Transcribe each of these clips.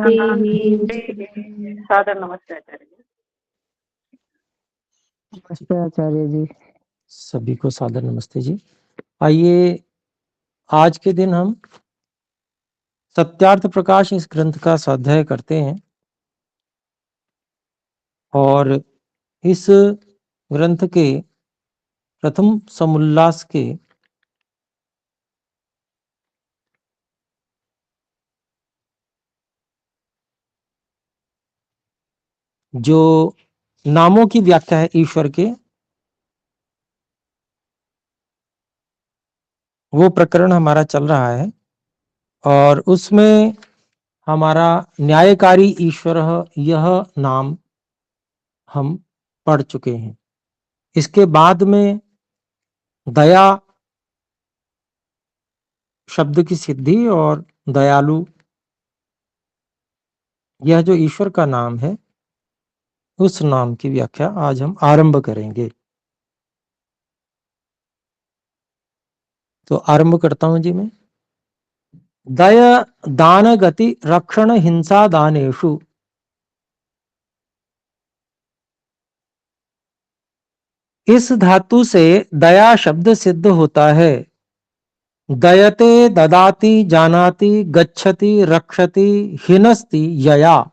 सादर नमस्ते आचार्य जी। नमस्ते आचार्य जी। सभी को सादर नमस्ते जी। आइए आज के दिन हम सत्यार्थ प्रकाश इस ग्रंथ का स्वाध्याय करते हैं और इस ग्रंथ के प्रथम समुल्लास के जो नामों की व्याख्या है ईश्वर के, वो प्रकरण हमारा चल रहा है और उसमें हमारा न्यायकारी ईश्वर यह नाम हम पढ़ चुके हैं। इसके बाद में दया शब्द की सिद्धि और दयालु यह जो ईश्वर का नाम है उस नाम की व्याख्या आज हम आरंभ करेंगे। तो आरंभ करता हूं जी मैं। दया दान गति रक्षण हिंसा दानेषु इस धातु से दया शब्द सिद्ध होता है। दयते ददाति जानाति गच्छति रक्षति हिनस्ति यया।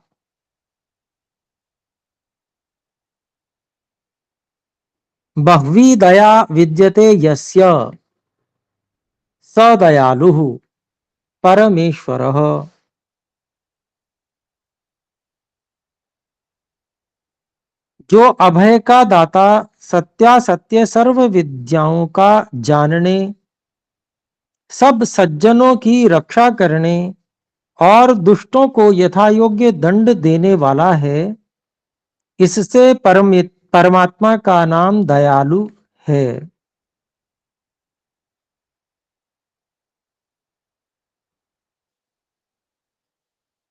बह्वी दया विद्यते यस्य स दयालुः परमेश्वरः। जो अभय का दाता, सत्यासत्य सर्व विद्याओं का जानने, सब सज्जनों की रक्षा करने और दुष्टों को यथायोग्य दंड देने वाला है, इससे परमात्मा का नाम दयालु है।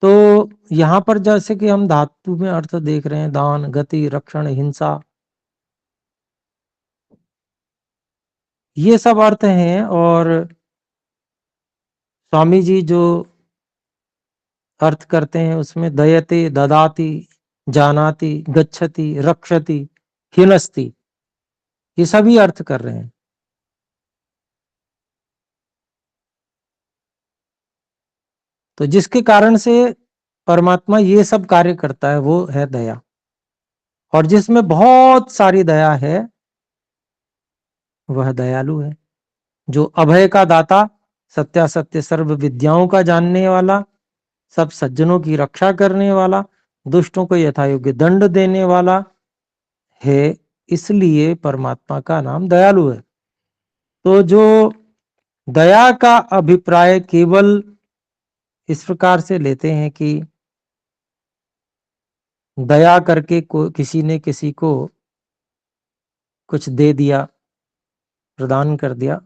तो यहां पर जैसे कि हम धातु में अर्थ देख रहे हैं, दान गति रक्षण हिंसा, ये सब अर्थ हैं। और स्वामी जी जो अर्थ करते हैं उसमें दयते ददाति जानाति गच्छति रक्षति हिनस्ति, ये सभी अर्थ कर रहे हैं। तो जिसके कारण से परमात्मा ये सब कार्य करता है वो है दया। और जिसमें बहुत सारी दया है वह दयालु है। जो अभय का दाता, सत्यासत्य सर्व विद्याओं का जानने वाला, सब सज्जनों की रक्षा करने वाला, दुष्टों को यथायोग्य दंड देने वाला है, इसलिए परमात्मा का नाम दयालु है। तो जो दया का अभिप्राय केवल इस प्रकार से लेते हैं कि दया करके किसी ने किसी को कुछ दे दिया, प्रदान कर दिया,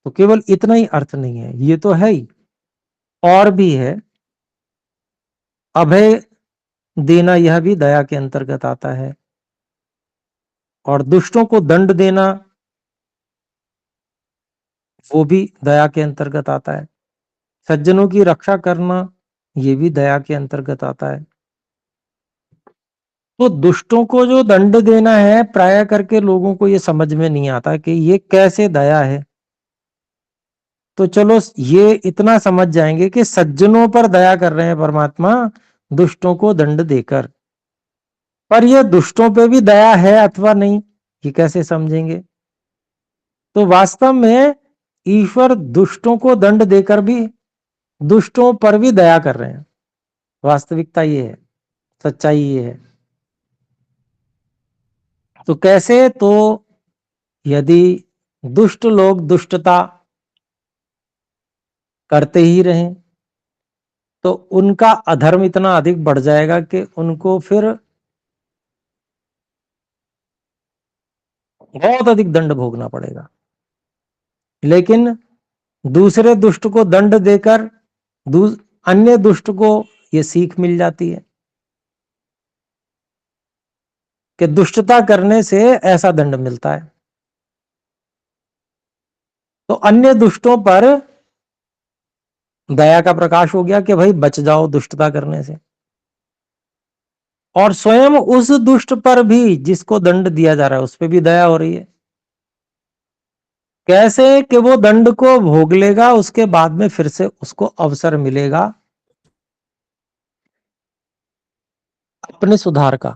तो केवल इतना ही अर्थ नहीं है, ये तो है ही, और भी है। अभय देना यह भी दया के अंतर्गत आता है, और दुष्टों को दंड देना वो भी दया के अंतर्गत आता है। सज्जनों की रक्षा करना ये भी दया के अंतर्गत आता है। तो दुष्टों को जो दंड देना है, प्राय करके लोगों को ये समझ में नहीं आता कि ये कैसे दया है। तो चलो ये इतना समझ जाएंगे कि सज्जनों पर दया कर रहे हैं परमात्मा दुष्टों को दंड देकर। पर यह दुष्टों पे भी दया है अथवा नहीं, ये कैसे समझेंगे? तो वास्तव में ईश्वर दुष्टों को दंड देकर भी दुष्टों पर भी दया कर रहे हैं। वास्तविकता ये है, सच्चाई ये है। तो कैसे? तो यदि दुष्ट लोग दुष्टता करते ही रहें तो उनका अधर्म इतना अधिक बढ़ जाएगा कि उनको फिर बहुत अधिक दंड भोगना पड़ेगा। लेकिन दूसरे दुष्ट को दंड देकर अन्य दुष्ट को यह सीख मिल जाती है कि दुष्टता करने से ऐसा दंड मिलता है। तो अन्य दुष्टों पर दया का प्रकाश हो गया कि भाई बच जाओ दुष्टता करने से, और स्वयं उस दुष्ट पर भी जिसको दंड दिया जा रहा है उस पर भी दया हो रही है। कैसे कि वो दंड को भोग लेगा, उसके बाद में फिर से उसको अवसर मिलेगा अपने सुधार का।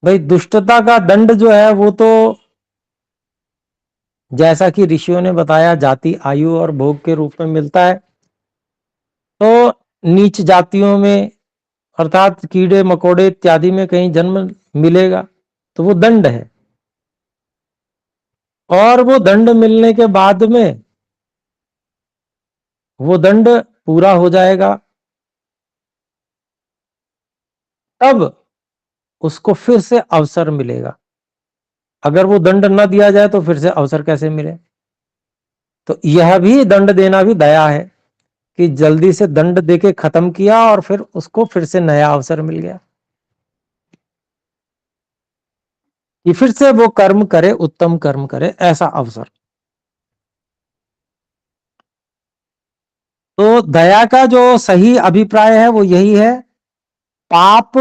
भाई दुष्टता का दंड जो है वो तो जैसा कि ऋषियों ने बताया जाति आयु और भोग के रूप में मिलता है। तो नीच जातियों में अर्थात कीड़े मकोड़े इत्यादि में कहीं जन्म मिलेगा तो वो दंड है, और वो दंड मिलने के बाद में वो दंड पूरा हो जाएगा, तब उसको फिर से अवसर मिलेगा। अगर वो दंड न दिया जाए तो फिर से अवसर कैसे मिले? तो यह भी दंड देना भी दया है कि जल्दी से दंड देके खत्म किया और फिर उसको फिर से नया अवसर मिल गया कि फिर से वो कर्म करे, उत्तम कर्म करे, ऐसा अवसर। तो दया का जो सही अभिप्राय है वो यही है, पाप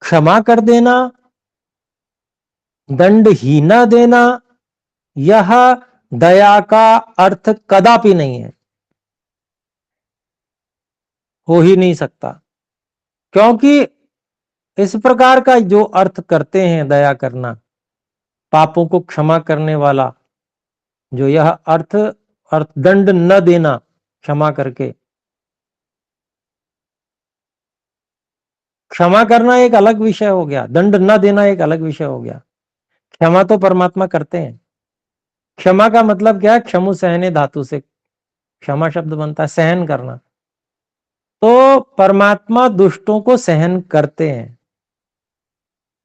क्षमा कर देना, दंड ही न देना, यह दया का अर्थ कदापि नहीं है, हो ही नहीं सकता। क्योंकि इस प्रकार का जो अर्थ करते हैं दया करना, पापों को क्षमा करने वाला, जो यह अर्थ दंड न देना क्षमा करके, क्षमा करना एक अलग विषय हो गया, दंड न देना एक अलग विषय हो गया। क्षमा तो परमात्मा करते हैं। क्षमा का मतलब क्या है? क्षमु सहने धातु से क्षमा शब्द बनता है, सहन करना। तो परमात्मा दुष्टों को सहन करते हैं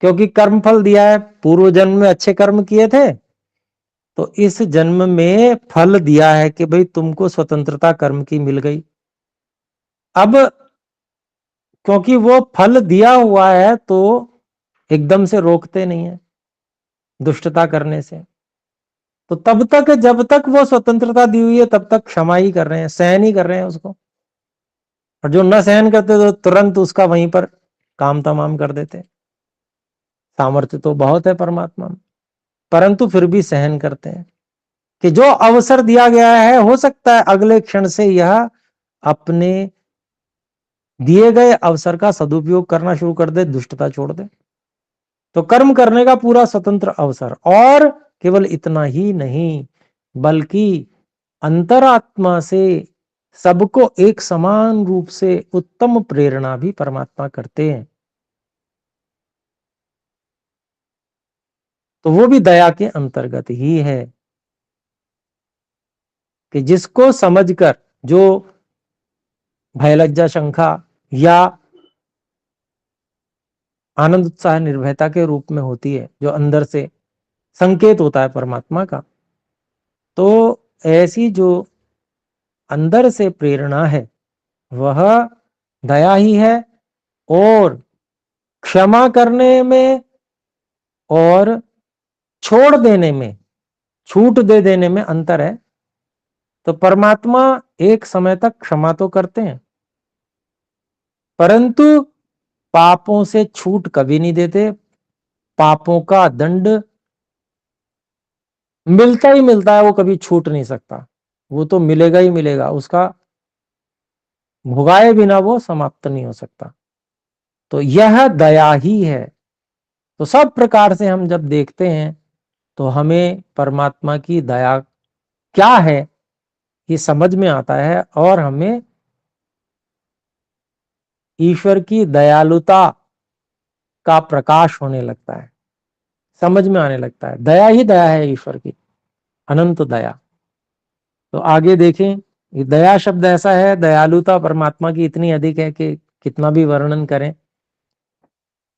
क्योंकि कर्म फल दिया है, पूर्व जन्म में अच्छे कर्म किए थे तो इस जन्म में फल दिया है कि भाई तुमको स्वतंत्रता कर्म की मिल गई। अब क्योंकि वो फल दिया हुआ है तो एकदम से रोकते नहीं है दुष्टता करने से। तो तब तक जब तक वो स्वतंत्रता दी हुई है तब तक क्षमा ही कर रहे हैं, सहन ही कर रहे हैं उसको। और जो न सहन करते तो तुरंत उसका वहीं पर काम तमाम कर देते। सामर्थ्य तो बहुत है परमात्मा में, परंतु फिर भी सहन करते हैं कि जो अवसर दिया गया है हो सकता है अगले क्षण से यह अपने दिए गए अवसर का सदुपयोग करना शुरू कर दे, दुष्टता छोड़ दे। तो कर्म करने का पूरा स्वतंत्र अवसर, और केवल इतना ही नहीं बल्कि अंतरात्मा से सबको एक समान रूप से उत्तम प्रेरणा भी परमात्मा करते हैं। तो वो भी दया के अंतर्गत ही है कि जिसको समझकर, जो भय लज्जा शंका या आनंद उत्साह निर्भयता के रूप में होती है, जो अंदर से संकेत होता है परमात्मा का, तो ऐसी जो अंदर से प्रेरणा है वह दया ही है। और क्षमा करने में और छोड़ देने में, छूट दे देने में अंतर है। तो परमात्मा एक समय तक क्षमा तो करते हैं परंतु पापों से छूट कभी नहीं देते। पापों का दंड मिलता ही मिलता है, वो कभी छूट नहीं सकता, वो तो मिलेगा ही मिलेगा, उसका भुगाए बिना वो समाप्त नहीं हो सकता। तो यह दया ही है। तो सब प्रकार से हम जब देखते हैं तो हमें परमात्मा की दया क्या है ये समझ में आता है, और हमें ईश्वर की दयालुता का प्रकाश होने लगता है, समझ में आने लगता है। दया ही दया है ईश्वर की, अनंत दया। तो आगे देखें, ये दया शब्द ऐसा है, दयालुता परमात्मा की इतनी अधिक है कि कितना भी वर्णन करें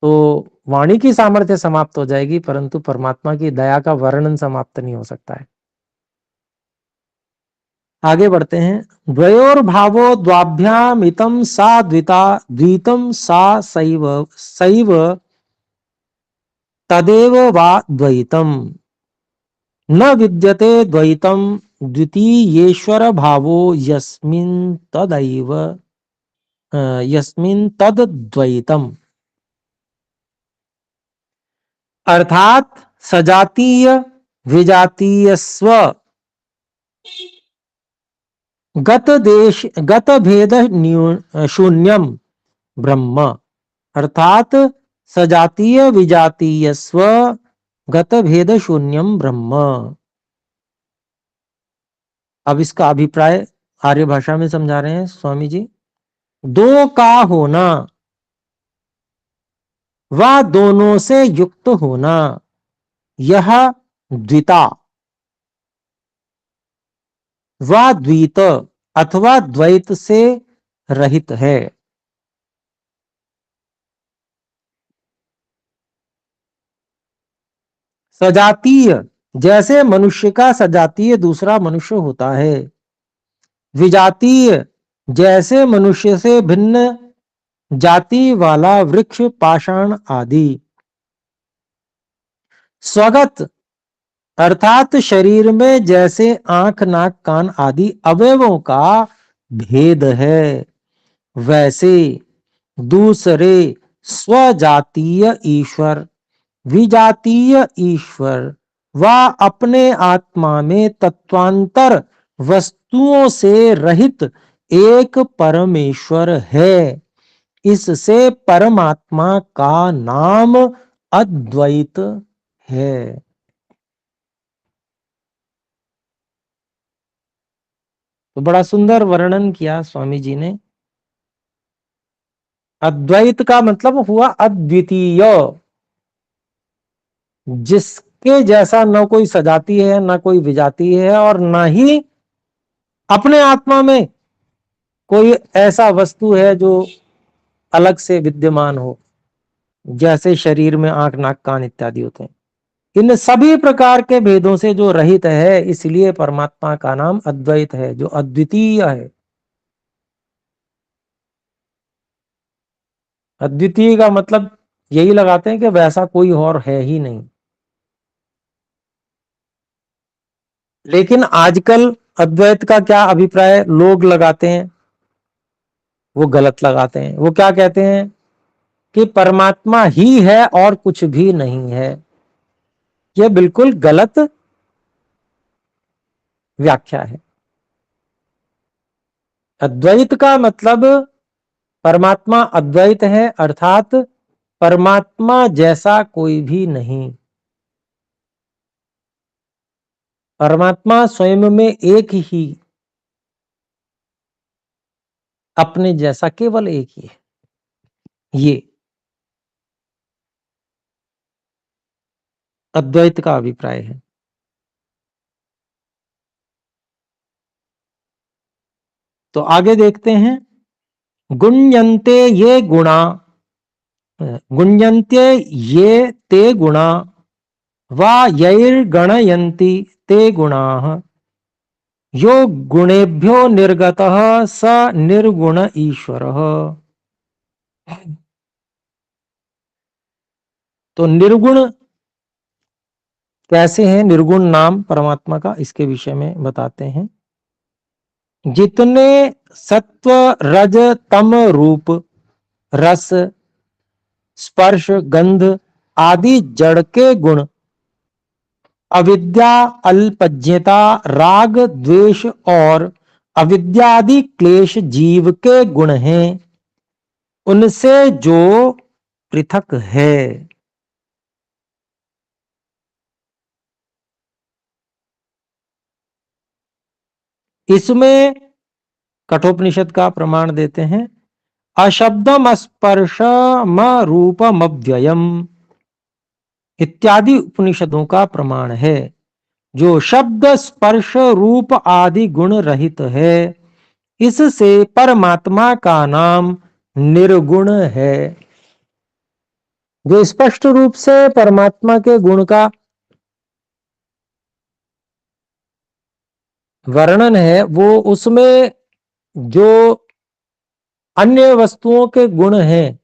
तो वाणी की सामर्थ्य समाप्त हो जाएगी, परंतु परमात्मा की दया का वर्णन समाप्त नहीं हो सकता है। आगे बढ़ते हैं। द्वयोर भावो द्वाभ्याम इतम सा द्विता द्वितम सा सैव सैव तदेव वा द्वैतम न विद्यते द्वैतम द्वितीयेश्वर भावो यस्मिन् तदैव यस्मिन् तद्द्वैतम, अर्थात सजातीय विजातीय स्व गत देश गत भेद शून्यम ब्रह्म, अर्थात सजातीय विजातीय स्व गत भेद शून्यम ब्रह्म। अब इसका अभिप्राय आर्य भाषा में समझा रहे हैं स्वामी जी। दो का होना व दोनों से युक्त होना, यह द्विता व द्वैत अथवा द्वैत से रहित है। सजातीय, जैसे मनुष्य का सजातीय दूसरा मनुष्य होता है। विजातीय, जैसे मनुष्य से भिन्न जाति वाला वृक्ष पाषाण आदि। स्वगत, अर्थात शरीर में जैसे आंख नाक कान आदि अवयवों का भेद है, वैसे दूसरे स्वजातीय ईश्वर विजातीय ईश्वर व अपने आत्मा में तत्वांतर वस्तुओं से रहित एक परमेश्वर है। इससे परमात्मा का नाम अद्वैत है। तो बड़ा सुंदर वर्णन किया स्वामी जी ने। अद्वैत का मतलब हुआ अद्वितीय, जिसके जैसा न कोई सजाती है न कोई विजाती है और न ही अपने आत्मा में कोई ऐसा वस्तु है जो अलग से विद्यमान हो, जैसे शरीर में आंख नाक कान इत्यादि होते हैं। इन सभी प्रकार के भेदों से जो रहित है, इसलिए परमात्मा का नाम अद्वैत है, जो अद्वितीय है। अद्वितीय का मतलब यही लगाते हैं कि वैसा कोई और है ही नहीं। लेकिन आजकल अद्वैत का क्या अभिप्राय लोग लगाते हैं, वो गलत लगाते हैं। वो क्या कहते हैं कि परमात्मा ही है और कुछ भी नहीं है। यह बिल्कुल गलत व्याख्या है। अद्वैत का मतलब परमात्मा अद्वैत है, अर्थात परमात्मा जैसा कोई भी नहीं। परमात्मा स्वयं में एक ही, अपने जैसा केवल एक ही है। ये अद्वैत का अभिप्राय है। तो आगे देखते हैं। गुण्यन्ते ये गुणा, गुण्यन्ते ये ते गुणा वा यैर्गणयन्ति ते गुणाः, यो गुणेभ्यो निर्गतः स निर्गुण ईश्वरः। तो निर्गुण कैसे हैं, निर्गुण नाम परमात्मा का, इसके विषय में बताते हैं। जितने सत्व रज तम रूप रस स्पर्श गंध आदि जड़ के गुण, अविद्या अल्पज्ञता राग द्वेष और अविद्यादि क्लेश जीव के गुण हैं, उनसे जो पृथक है। इसमें कठोपनिषद का प्रमाण देते हैं। अशब्दम स्पर्शम रूपम अव्ययम इत्यादि उपनिषदों का प्रमाण है। जो शब्द स्पर्श रूप आदि गुण रहित है, इससे परमात्मा का नाम निर्गुण है। जो स्पष्ट रूप से परमात्मा के गुण का वर्णन है, वो उसमें जो अन्य वस्तुओं के गुण हैं,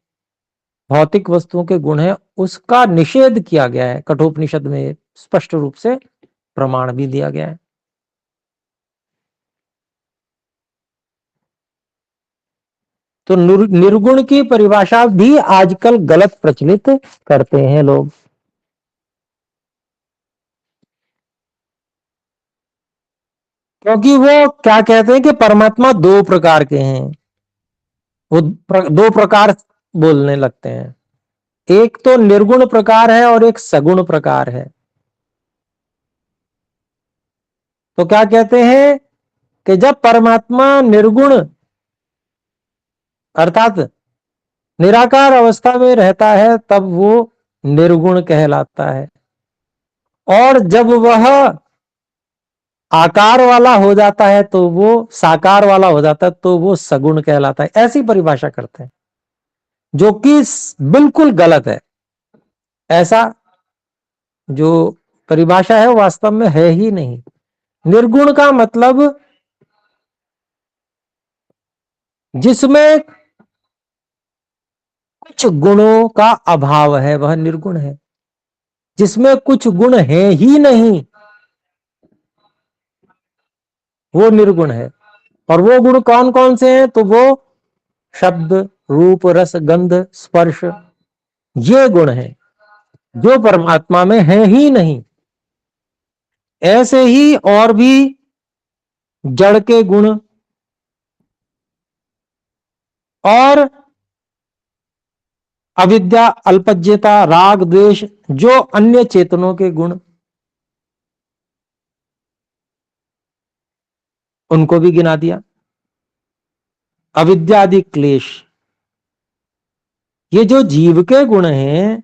भौतिक वस्तुओं के गुण हैं, उसका निषेध किया गया है। कठोपनिषद में स्पष्ट रूप से प्रमाण भी दिया गया है। तो निर्गुण की परिभाषा भी आजकल गलत प्रचलित करते हैं लोग। क्योंकि वो क्या कहते हैं कि परमात्मा दो प्रकार के हैं, वो दो प्रकार बोलने लगते हैं। एक तो निर्गुण प्रकार है और एक सगुण प्रकार है। तो क्या कहते हैं कि जब परमात्मा निर्गुण अर्थात निराकार अवस्था में रहता है तब वो निर्गुण कहलाता है, और जब वह आकार वाला हो जाता है तो वो साकार वाला हो जाता है तो वो सगुण कहलाता है। ऐसी परिभाषा करते हैं, जो कि बिल्कुल गलत है। ऐसा जो परिभाषा है वास्तव में है ही नहीं। निर्गुण का मतलब जिसमें कुछ गुणों का अभाव है वह निर्गुण है। जिसमें कुछ गुण है ही नहीं वो निर्गुण है। और वो गुण कौन कौन से हैं? तो वो शब्द, रूप, रस, गंध, स्पर्श, ये गुण हैं जो परमात्मा में है ही नहीं। ऐसे ही और भी जड़ के गुण और अविद्या, अल्पज्यता, राग, द्वेष, जो अन्य चेतनों के गुण, उनको भी गिना दिया। अविद्यादि क्लेश, ये जो जीव के गुण हैं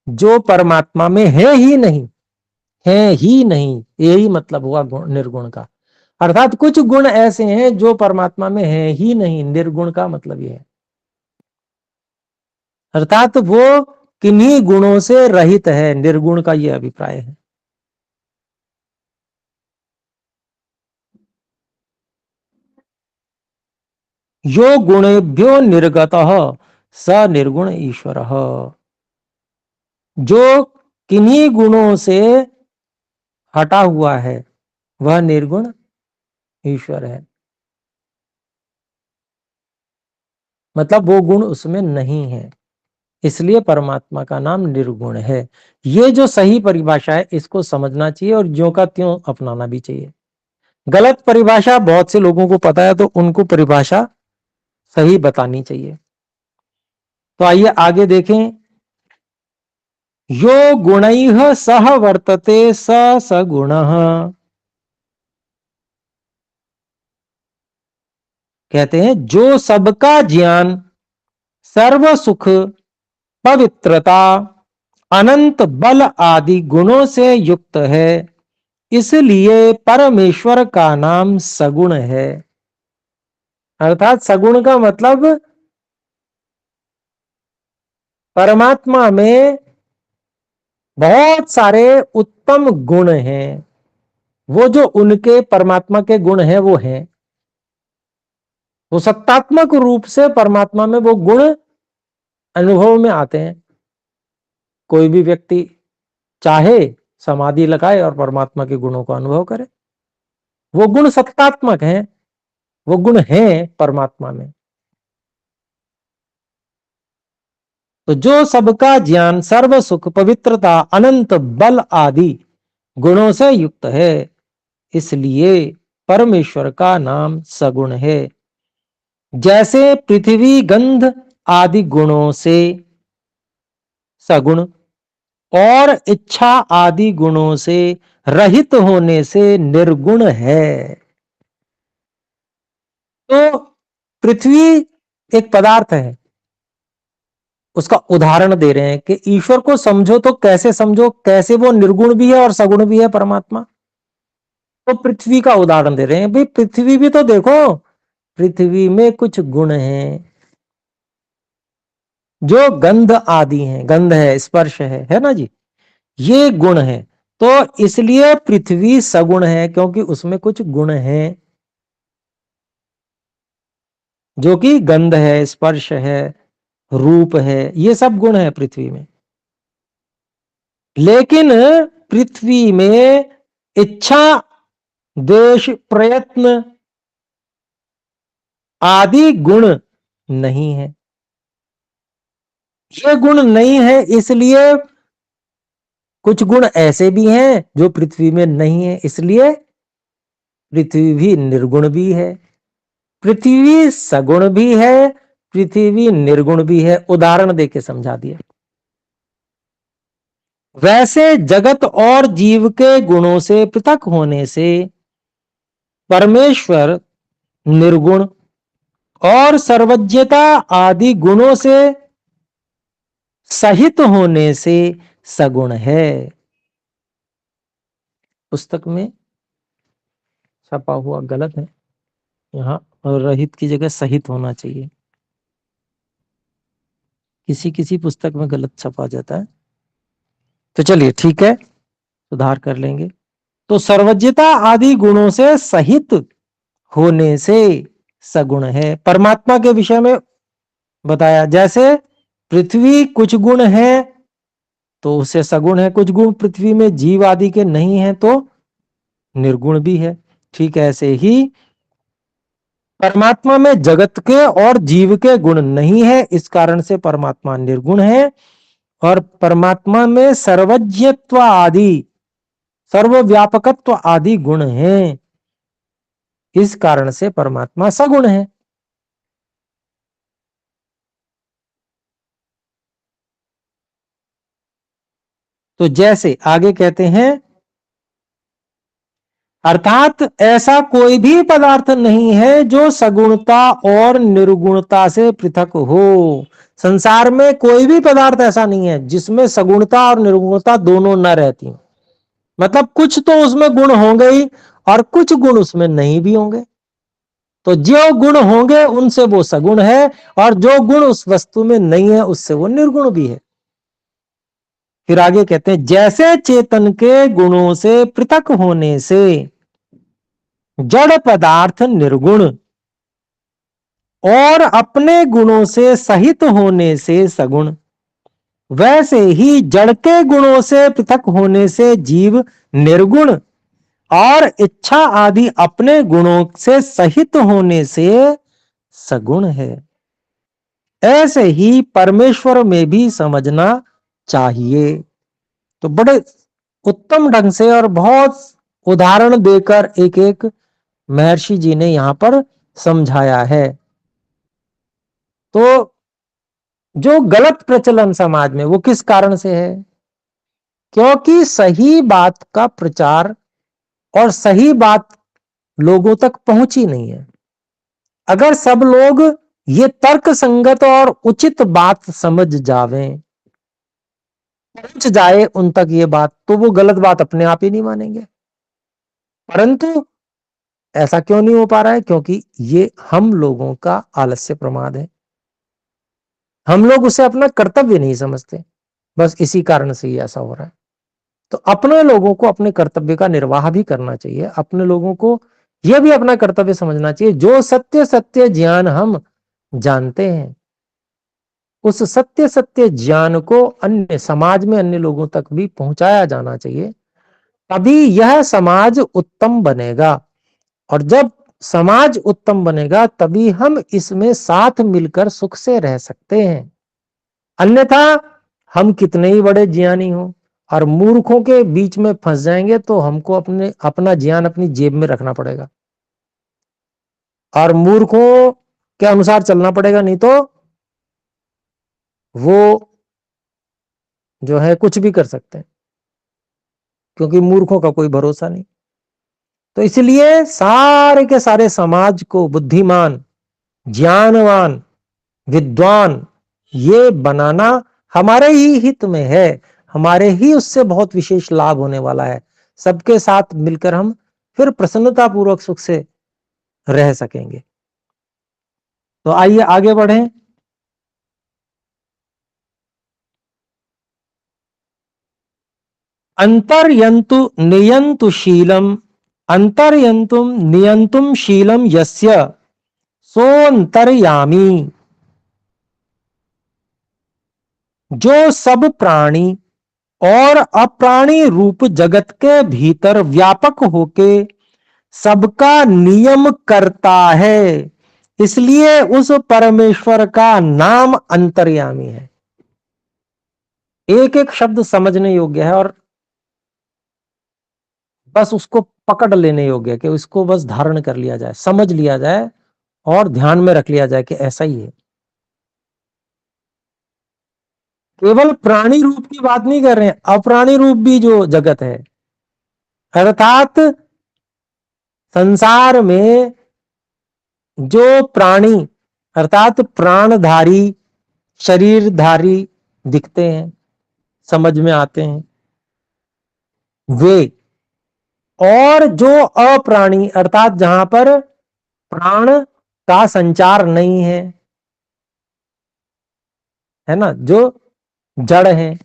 जो परमात्मा में है ही नहीं, है ही नहीं, यही मतलब हुआ निर्गुण का। अर्थात कुछ गुण ऐसे हैं जो परमात्मा में है ही नहीं, निर्गुण का मतलब यह है। अर्थात वो किन्हीं गुणों से रहित है, निर्गुण का यह अभिप्राय है। यो गुणेभ्यो निर्गतः स निर्गुण ईश्वरः। जो किन्हीं गुणों से हटा हुआ है वह निर्गुण ईश्वर है। मतलब वो गुण उसमें नहीं है, इसलिए परमात्मा का नाम निर्गुण है। ये जो सही परिभाषा है इसको समझना चाहिए और ज्यों का त्यों अपनाना भी चाहिए। गलत परिभाषा बहुत से लोगों को पता है तो उनको परिभाषा सही बतानी चाहिए। तो आइए आगे देखें। यो गुणैः सह वर्तते स सगुणः। कहते हैं जो सबका ज्ञान, सर्व सुख, पवित्रता, अनंत बल आदि गुणों से युक्त है, इसलिए परमेश्वर का नाम सगुण है। अर्थात सगुण का मतलब परमात्मा में बहुत सारे उत्तम गुण हैं। वो जो उनके परमात्मा के गुण हैं वो हैं, वो सत्तात्मक रूप से परमात्मा में वो गुण अनुभव में आते हैं। कोई भी व्यक्ति चाहे समाधि लगाए और परमात्मा के गुणों को अनुभव करे, वो गुण सत्तात्मक हैं, वो गुण हैं परमात्मा में। तो जो सबका ज्ञान, सर्व सुख, पवित्रता, अनंत बल आदि गुणों से युक्त है, इसलिए परमेश्वर का नाम सगुण है। जैसे पृथ्वी गंध आदि गुणों से सगुण और इच्छा आदि गुणों से रहित होने से निर्गुण है। तो पृथ्वी एक पदार्थ है, उसका उदाहरण दे रहे हैं कि ईश्वर को समझो तो कैसे समझो, कैसे वो निर्गुण भी है और सगुण भी है परमात्मा। तो पृथ्वी का उदाहरण दे रहे हैं। भाई पृथ्वी भी तो देखो, पृथ्वी में कुछ गुण हैं जो गंध आदि हैं, गंध है, स्पर्श है ना जी, ये गुण है। तो इसलिए पृथ्वी सगुण है क्योंकि उसमें कुछ गुण हैं जो कि गंध है, स्पर्श है, रूप है, ये सब गुण है पृथ्वी में। लेकिन पृथ्वी में इच्छा, द्वेष, प्रयत्न आदि गुण नहीं है। ये गुण नहीं है, इसलिए कुछ गुण ऐसे भी हैं जो पृथ्वी में नहीं है, इसलिए पृथ्वी भी निर्गुण भी है, पृथ्वी सगुण भी है, पृथ्वी निर्गुण भी है। उदाहरण देके समझा दिया। वैसे जगत और जीव के गुणों से पृथक होने से परमेश्वर निर्गुण और सर्वज्ञता आदि गुणों से सहित होने से सगुण है। पुस्तक में छपा हुआ गलत है, यहां रहित की जगह सहित होना चाहिए। किसी किसी पुस्तक में गलत छपा जाता है, तो चलिए ठीक है, सुधार कर लेंगे। तो सर्वज्ञता आदि गुणों से सहित होने से सगुण है। परमात्मा के विषय में बताया, जैसे पृथ्वी कुछ गुण है तो उसे सगुण है, कुछ गुण पृथ्वी में जीव आदि के नहीं है तो निर्गुण भी है। ठीक ऐसे ही परमात्मा में जगत के और जीव के गुण नहीं है, इस कारण से परमात्मा निर्गुण है। और परमात्मा में सर्वज्ञत्व आदि सर्वव्यापकत्व आदि गुण हैं, इस कारण से परमात्मा सगुण है। तो जैसे आगे कहते हैं, अर्थात ऐसा कोई भी पदार्थ नहीं है जो सगुणता और निर्गुणता से पृथक हो। संसार में कोई भी पदार्थ ऐसा नहीं है जिसमें सगुणता और निर्गुणता दोनों न रहती। मतलब कुछ तो उसमें गुण होंगे ही और कुछ गुण उसमें नहीं भी होंगे। तो जो गुण होंगे उनसे वो सगुण है, और जो गुण उस वस्तु में नहीं है उससे वो निर्गुण भी है। फिर आगे कहते हैं, जैसे चेतन के गुणों से पृथक होने से जड़ पदार्थ निर्गुण और अपने गुणों से सहित होने से सगुण, वैसे ही जड़ के गुणों से पृथक होने से जीव निर्गुण और इच्छा आदि अपने गुणों से सहित होने से सगुण है। ऐसे ही परमेश्वर में भी समझना चाहिए। तो बड़े उत्तम ढंग से और बहुत उदाहरण देकर एक एक महर्षि जी ने यहां पर समझाया है। तो जो गलत प्रचलन समाज में वो किस कारण से है? क्योंकि सही बात का प्रचार और सही बात लोगों तक पहुंची नहीं है। अगर सब लोग ये तर्क संगत और उचित बात समझ जावें, पहुंच जाए उन तक ये बात, तो वो गलत बात अपने आप ही नहीं मानेंगे। परंतु ऐसा क्यों नहीं हो पा रहा है? क्योंकि ये हम लोगों का आलस्य प्रमाद है। हम लोग उसे अपना कर्तव्य नहीं समझते, बस इसी कारण से ही ऐसा हो रहा है। तो अपने लोगों को अपने कर्तव्य का निर्वाह भी करना चाहिए। अपने लोगों को यह भी अपना कर्तव्य समझना चाहिए, जो सत्य सत्य ज्ञान हम जानते हैं उस सत्य सत्य ज्ञान को अन्य समाज में अन्य लोगों तक भी पहुंचाया जाना चाहिए। तभी यह समाज उत्तम बनेगा, और जब समाज उत्तम बनेगा तभी हम इसमें साथ मिलकर सुख से रह सकते हैं। अन्यथा हम कितने ही बड़े ज्ञानी हों और मूर्खों के बीच में फंस जाएंगे तो हमको अपना ज्ञान अपनी जेब में रखना पड़ेगा और मूर्खों के अनुसार चलना पड़ेगा, नहीं तो वो जो है कुछ भी कर सकते हैं, क्योंकि मूर्खों का कोई भरोसा नहीं। तो इसलिए सारे के सारे समाज को बुद्धिमान, ज्ञानवान, विद्वान ये बनाना हमारे ही हित में है, हमारे ही उससे बहुत विशेष लाभ होने वाला है। सबके साथ मिलकर हम फिर प्रसन्नता पूर्वक सुख से रह सकेंगे। तो आइए आगे बढ़ें। अंतर्यंतु नियंतु शीलम, अंतर्यंतुम नियंतुम शीलम यस्य सोऽन्तर्यामी। जो सब प्राणी और अप्राणी रूप जगत के भीतर व्यापक होके सबका नियम करता है, इसलिए उस परमेश्वर का नाम अंतर्यामी है। एक एक शब्द समझने योग्य है और बस उसको पकड़ लेने योग्य है कि उसको बस धारण कर लिया जाए, समझ लिया जाए और ध्यान में रख लिया जाए कि ऐसा ही है। केवल प्राणी रूप की बात नहीं कर रहे हैं, अप्राणी रूप भी जो जगत है, अर्थात संसार में जो प्राणी अर्थात प्राणधारी शरीरधारी दिखते हैं, समझ में आते हैं, वे, और जो अप्राणी अर्थात जहां पर प्राण का संचार नहीं है ना, जो जड़ है।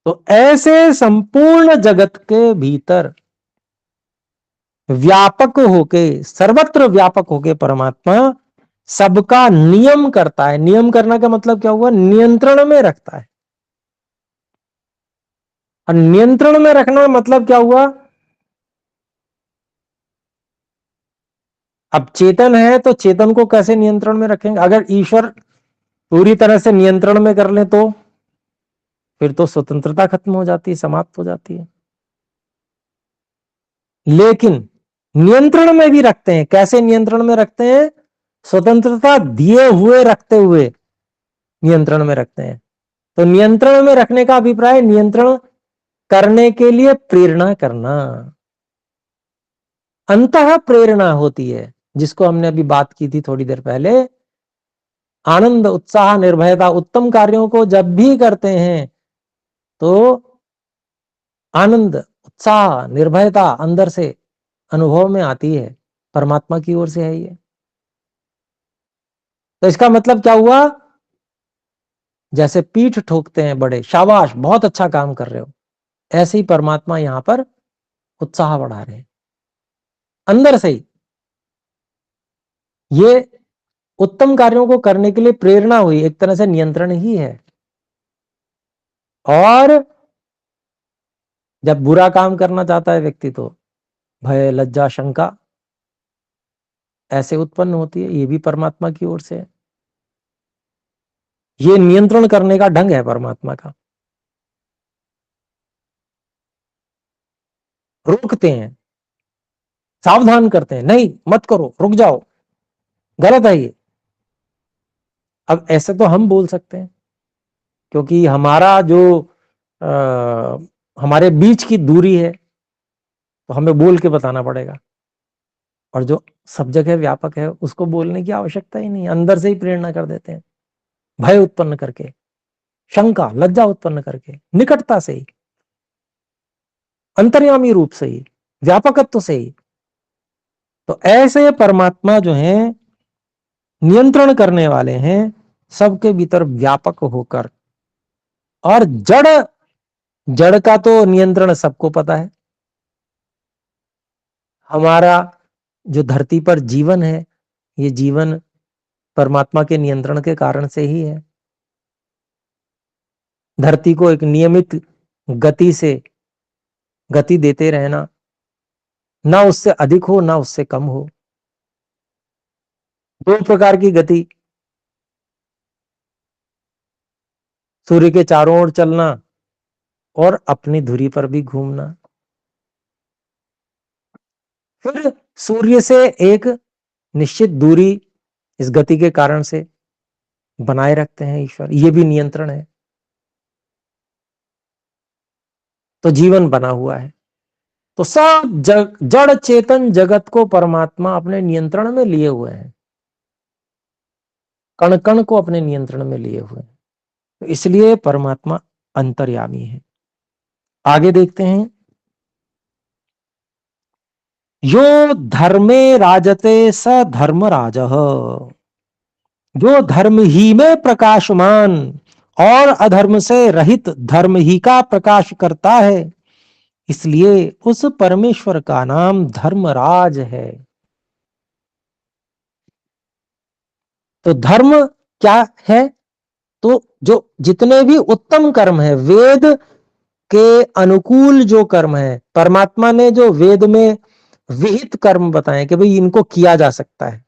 तो ऐसे संपूर्ण जगत के भीतर व्यापक होके, सर्वत्र व्यापक होके परमात्मा सबका नियम करता है। नियम करना का मतलब क्या हुआ? नियंत्रण में रखता है। और नियंत्रण में रखना मतलब क्या हुआ? अब चेतन है तो चेतन को कैसे नियंत्रण में रखेंगे? अगर ईश्वर पूरी तरह से नियंत्रण में कर ले तो फिर तो स्वतंत्रता खत्म हो जाती है, समाप्त हो जाती है। लेकिन नियंत्रण में भी रखते हैं। कैसे नियंत्रण में रखते हैं? स्वतंत्रता दिए हुए रखते हुए नियंत्रण में रखते हैं। तो नियंत्रण में रखने का अभिप्राय नियंत्रण करने के लिए प्रेरणा करना, अंतः प्रेरणा होती है, जिसको हमने अभी बात की थी थोड़ी देर पहले। आनंद, उत्साह, निर्भयता, उत्तम कार्यों को जब भी करते हैं तो आनंद, उत्साह, निर्भयता अंदर से अनुभव में आती है, परमात्मा की ओर से है ये। तो इसका मतलब क्या हुआ? जैसे पीठ ठोकते हैं बड़े, शाबाश बहुत अच्छा काम कर रहे हो, ऐसे ही परमात्मा यहां पर उत्साह बढ़ा रहे हैं अंदर से ही। ये उत्तम कार्यों को करने के लिए प्रेरणा हुई, एक तरह से नियंत्रण ही है। और जब बुरा काम करना चाहता है व्यक्ति तो भय, लज्जा, शंका ऐसे उत्पन्न होती है, ये भी परमात्मा की ओर से है। ये नियंत्रण करने का ढंग है परमात्मा का। रोकते हैं, सावधान करते हैं, नहीं मत करो, रुक जाओ, गलत है ये। अब ऐसे तो हम बोल सकते हैं क्योंकि हमारा जो हमारे बीच की दूरी है तो हमें बोल के बताना पड़ेगा। और जो सब जगह व्यापक है उसको बोलने की आवश्यकता ही नहीं, अंदर से ही प्रेरणा कर देते हैं, भय उत्पन्न करके, शंका, लज्जा उत्पन्न करके, निकटता से ही, अंतर्यामी रूप से ही, व्यापकत्व से ही। तो ऐसे परमात्मा जो है नियंत्रण करने वाले हैं सबके भीतर व्यापक होकर। और जड़, जड़ का तो नियंत्रण सबको पता है। हमारा जो धरती पर जीवन है, ये जीवन परमात्मा के नियंत्रण के कारण से ही है। धरती को एक नियमित गति से गति देते रहना, ना उससे अधिक हो ना उससे कम हो। दो प्रकार की गति, सूर्य के चारों ओर चलना और अपनी धुरी पर भी घूमना। फिर सूर्य से एक निश्चित दूरी इस गति के कारण से बनाए रखते हैं ईश्वर, ये भी नियंत्रण है। तो जीवन बना हुआ है। तो सब जड़ चेतन जगत को परमात्मा अपने नियंत्रण में लिए हुए हैं, कण कण को अपने नियंत्रण में लिए हुए हैं। तो इसलिए परमात्मा अंतर्यामी है। आगे देखते हैं, यो धर्मे राजते स धर्मराजः, जो धर्म ही में प्रकाशमान और अधर्म से रहित धर्म ही का प्रकाश करता है, इसलिए उस परमेश्वर का नाम धर्मराज है। तो धर्म क्या है? तो जो जितने भी उत्तम कर्म है, वेद के अनुकूल जो कर्म है, परमात्मा ने जो वेद में विहित कर्म बताएं कि भाई इनको किया जा सकता है,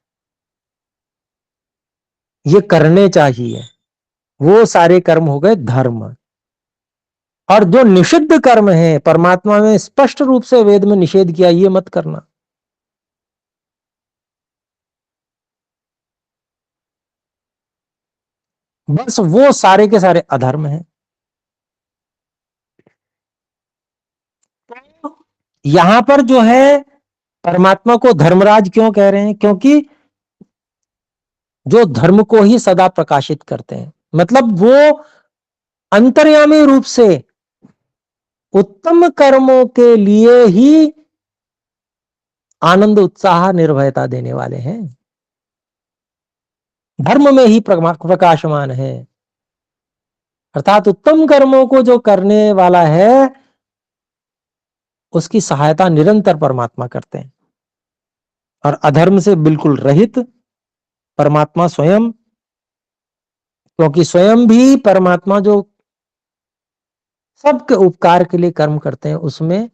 ये करने चाहिए, वो सारे कर्म हो गए धर्म। और जो निषिद्ध कर्म है, परमात्मा ने स्पष्ट रूप से वेद में निषेध किया, ये मत करना। बस वो सारे के सारे अधर्म हैं। तो यहां पर जो है परमात्मा को धर्मराज क्यों कह रहे हैं? क्योंकि जो धर्म को ही सदा प्रकाशित करते हैं, मतलब वो अंतर्यामी रूप से उत्तम कर्मों के लिए ही आनंद उत्साह निर्भयता देने वाले हैं, धर्म में ही प्रकाशमान है। अर्थात उत्तम कर्मों को जो करने वाला है उसकी सहायता निरंतर परमात्मा करते हैं। और अधर्म से बिल्कुल रहित परमात्मा स्वयं, क्योंकि स्वयं भी परमात्मा जो सबके उपकार के लिए कर्म करते हैं उसमें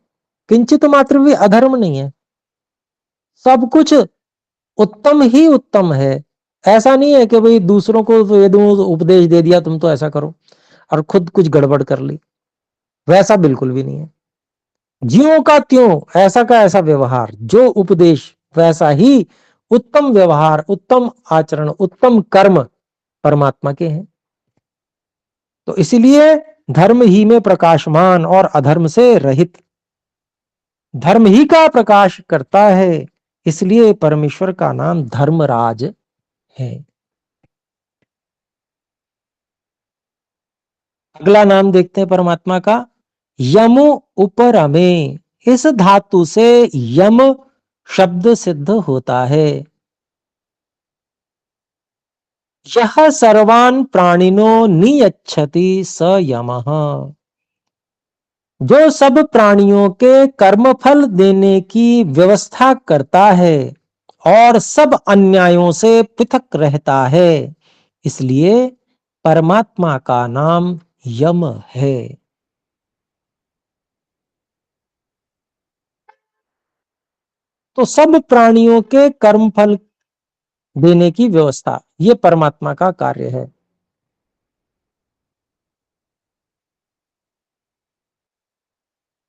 किंचित मात्र भी अधर्म नहीं है, सब कुछ उत्तम ही उत्तम है। ऐसा नहीं है कि भाई दूसरों को वेदों उपदेश दे दिया तुम तो ऐसा करो और खुद कुछ गड़बड़ कर ली, वैसा बिल्कुल भी नहीं है। ज्यों का त्यों, ऐसा का ऐसा व्यवहार, जो उपदेश वैसा ही उत्तम व्यवहार, उत्तम आचरण, उत्तम कर्म परमात्मा के हैं। तो इसलिए धर्म ही में प्रकाशमान और अधर्म से रहित, धर्म ही का प्रकाश करता है, इसलिए परमेश्वर का नाम धर्मराज है। अगला नाम देखते हैं परमात्मा का, यम उपरमे। इस धातु से यम शब्द सिद्ध होता है। यह सर्वान प्राणिनो नियच्छति स यमः। जो सब प्राणियों के कर्मफल देने की व्यवस्था करता है और सब अन्यायों से पृथक रहता है, इसलिए परमात्मा का नाम यम है। तो सब प्राणियों के कर्मफल देने की व्यवस्था, ये परमात्मा का कार्य है।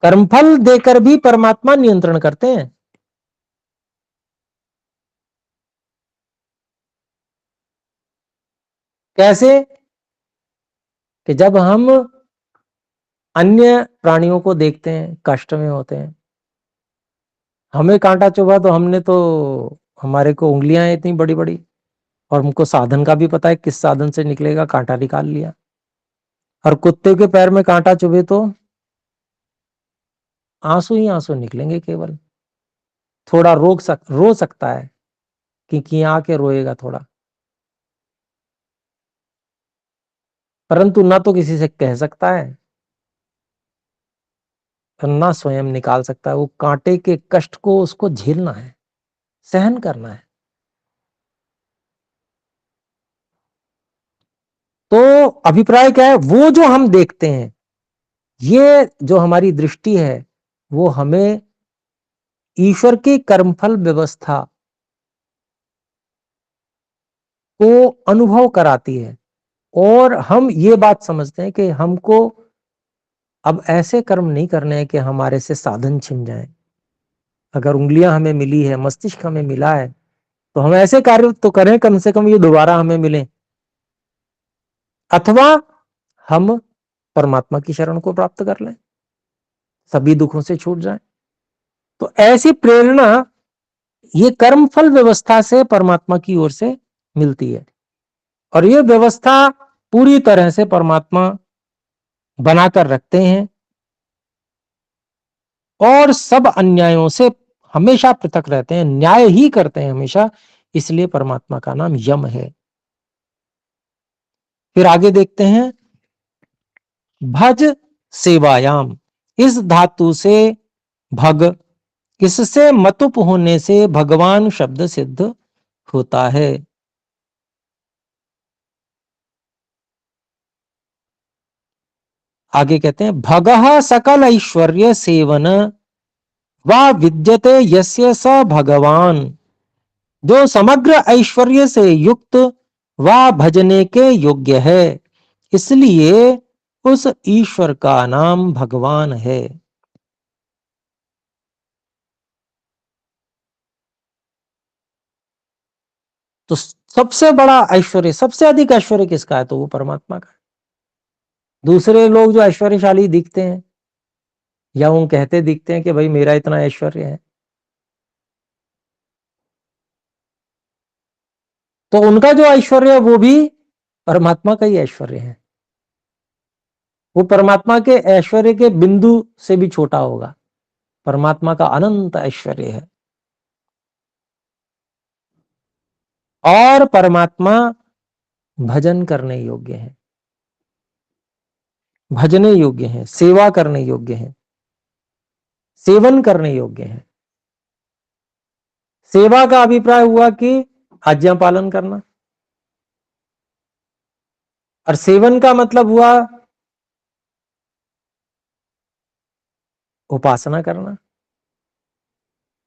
कर्मफल देकर भी परमात्मा नियंत्रण करते हैं। कैसे? कि जब हम अन्य प्राणियों को देखते हैं कष्ट में होते हैं, हमें कांटा चुभा तो हमने तो, हमारे को उंगलियां इतनी बड़ी बड़ी, और हमको साधन का भी पता है किस साधन से निकलेगा, कांटा निकाल लिया। और कुत्ते के पैर में कांटा चुभे तो आंसू ही आंसू निकलेंगे केवल। थोड़ा रो सकता है, कि आके रोएगा थोड़ा, परंतु ना तो किसी से कह सकता है और ना स्वयं निकाल सकता है। वो कांटे के कष्ट को उसको झेलना है, सहन करना है। तो अभिप्राय क्या है? वो जो हम देखते हैं, ये जो हमारी दृष्टि है, वो हमें ईश्वर की कर्मफल व्यवस्था को अनुभव कराती है। और हम ये बात समझते हैं कि हमको अब ऐसे कर्म नहीं करने हैं कि हमारे से साधन छिन जाए। अगर उंगलियां हमें मिली है, मस्तिष्क हमें मिला है, तो हम ऐसे कार्य तो करें कम से कम ये दोबारा हमें मिले, अथवा हम परमात्मा की शरण को प्राप्त कर लें, सभी दुखों से छूट जाए। तो ऐसी प्रेरणा ये कर्मफल व्यवस्था से परमात्मा की ओर से मिलती है। और ये व्यवस्था पूरी तरह से परमात्मा बनाकर रखते हैं और सब अन्यायों से हमेशा पृथक रहते हैं, न्याय ही करते हैं हमेशा, इसलिए परमात्मा का नाम यम है। फिर आगे देखते हैं, भज सेवायाम। इस धातु से भग, इससे मतुप होने से भगवान शब्द सिद्ध होता है। आगे कहते हैं, भगः सकल ऐश्वर्य सेवन वा विद्यते यस्य स भगवान, जो समग्र ऐश्वर्य से युक्त वा भजने के योग्य है, इसलिए उस ईश्वर का नाम भगवान है। तो सबसे बड़ा ऐश्वर्य, सबसे अधिक ऐश्वर्य किसका है? तो वो परमात्मा का। दूसरे लोग जो ऐश्वर्यशाली दिखते हैं या वो कहते दिखते हैं कि भाई मेरा इतना ऐश्वर्य है, तो उनका जो ऐश्वर्य है वो भी परमात्मा का ही ऐश्वर्य है। वो परमात्मा के ऐश्वर्य के बिंदु से भी छोटा होगा। परमात्मा का अनंत ऐश्वर्य है और परमात्मा भजन करने योग्य है, भजने योग्य है, सेवा करने योग्य है, सेवन करने योग्य है। सेवा का अभिप्राय हुआ कि आज्ञा पालन करना, और सेवन का मतलब हुआ उपासना करना,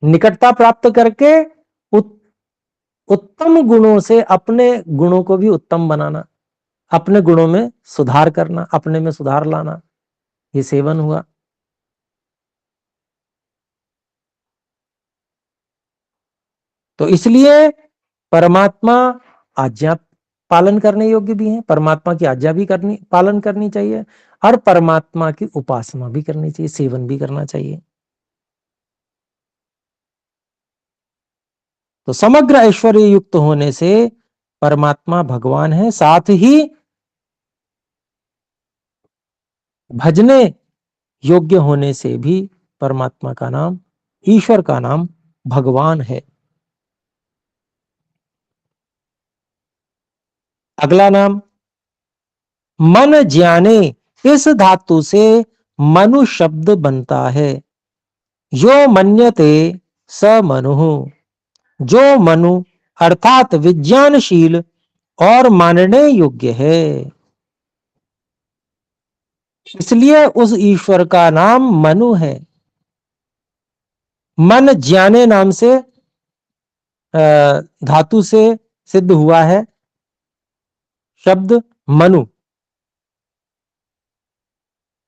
निकटता प्राप्त करके उत्तम गुणों से अपने गुणों को भी उत्तम बनाना, अपने गुणों में सुधार करना, अपने में सुधार लाना, ये सेवन हुआ। तो इसलिए परमात्मा आज्ञा पालन करने योग्य भी है, परमात्मा की आज्ञा भी पालन करनी चाहिए, और परमात्मा की उपासना भी करनी चाहिए, सेवन भी करना चाहिए। तो समग्र ऐश्वर्य युक्त होने से परमात्मा भगवान है, साथ ही भजने योग्य होने से भी परमात्मा का नाम, ईश्वर का नाम भगवान है। अगला नाम मन ज्ञाने, इस धातु से मनु शब्द बनता है। यो मन्यते स मनु, जो मनु अर्थात विज्ञानशील और मानने योग्य है, इसलिए उस ईश्वर का नाम मनु है। मन ज्ञाने नाम से धातु से सिद्ध हुआ है शब्द मनु,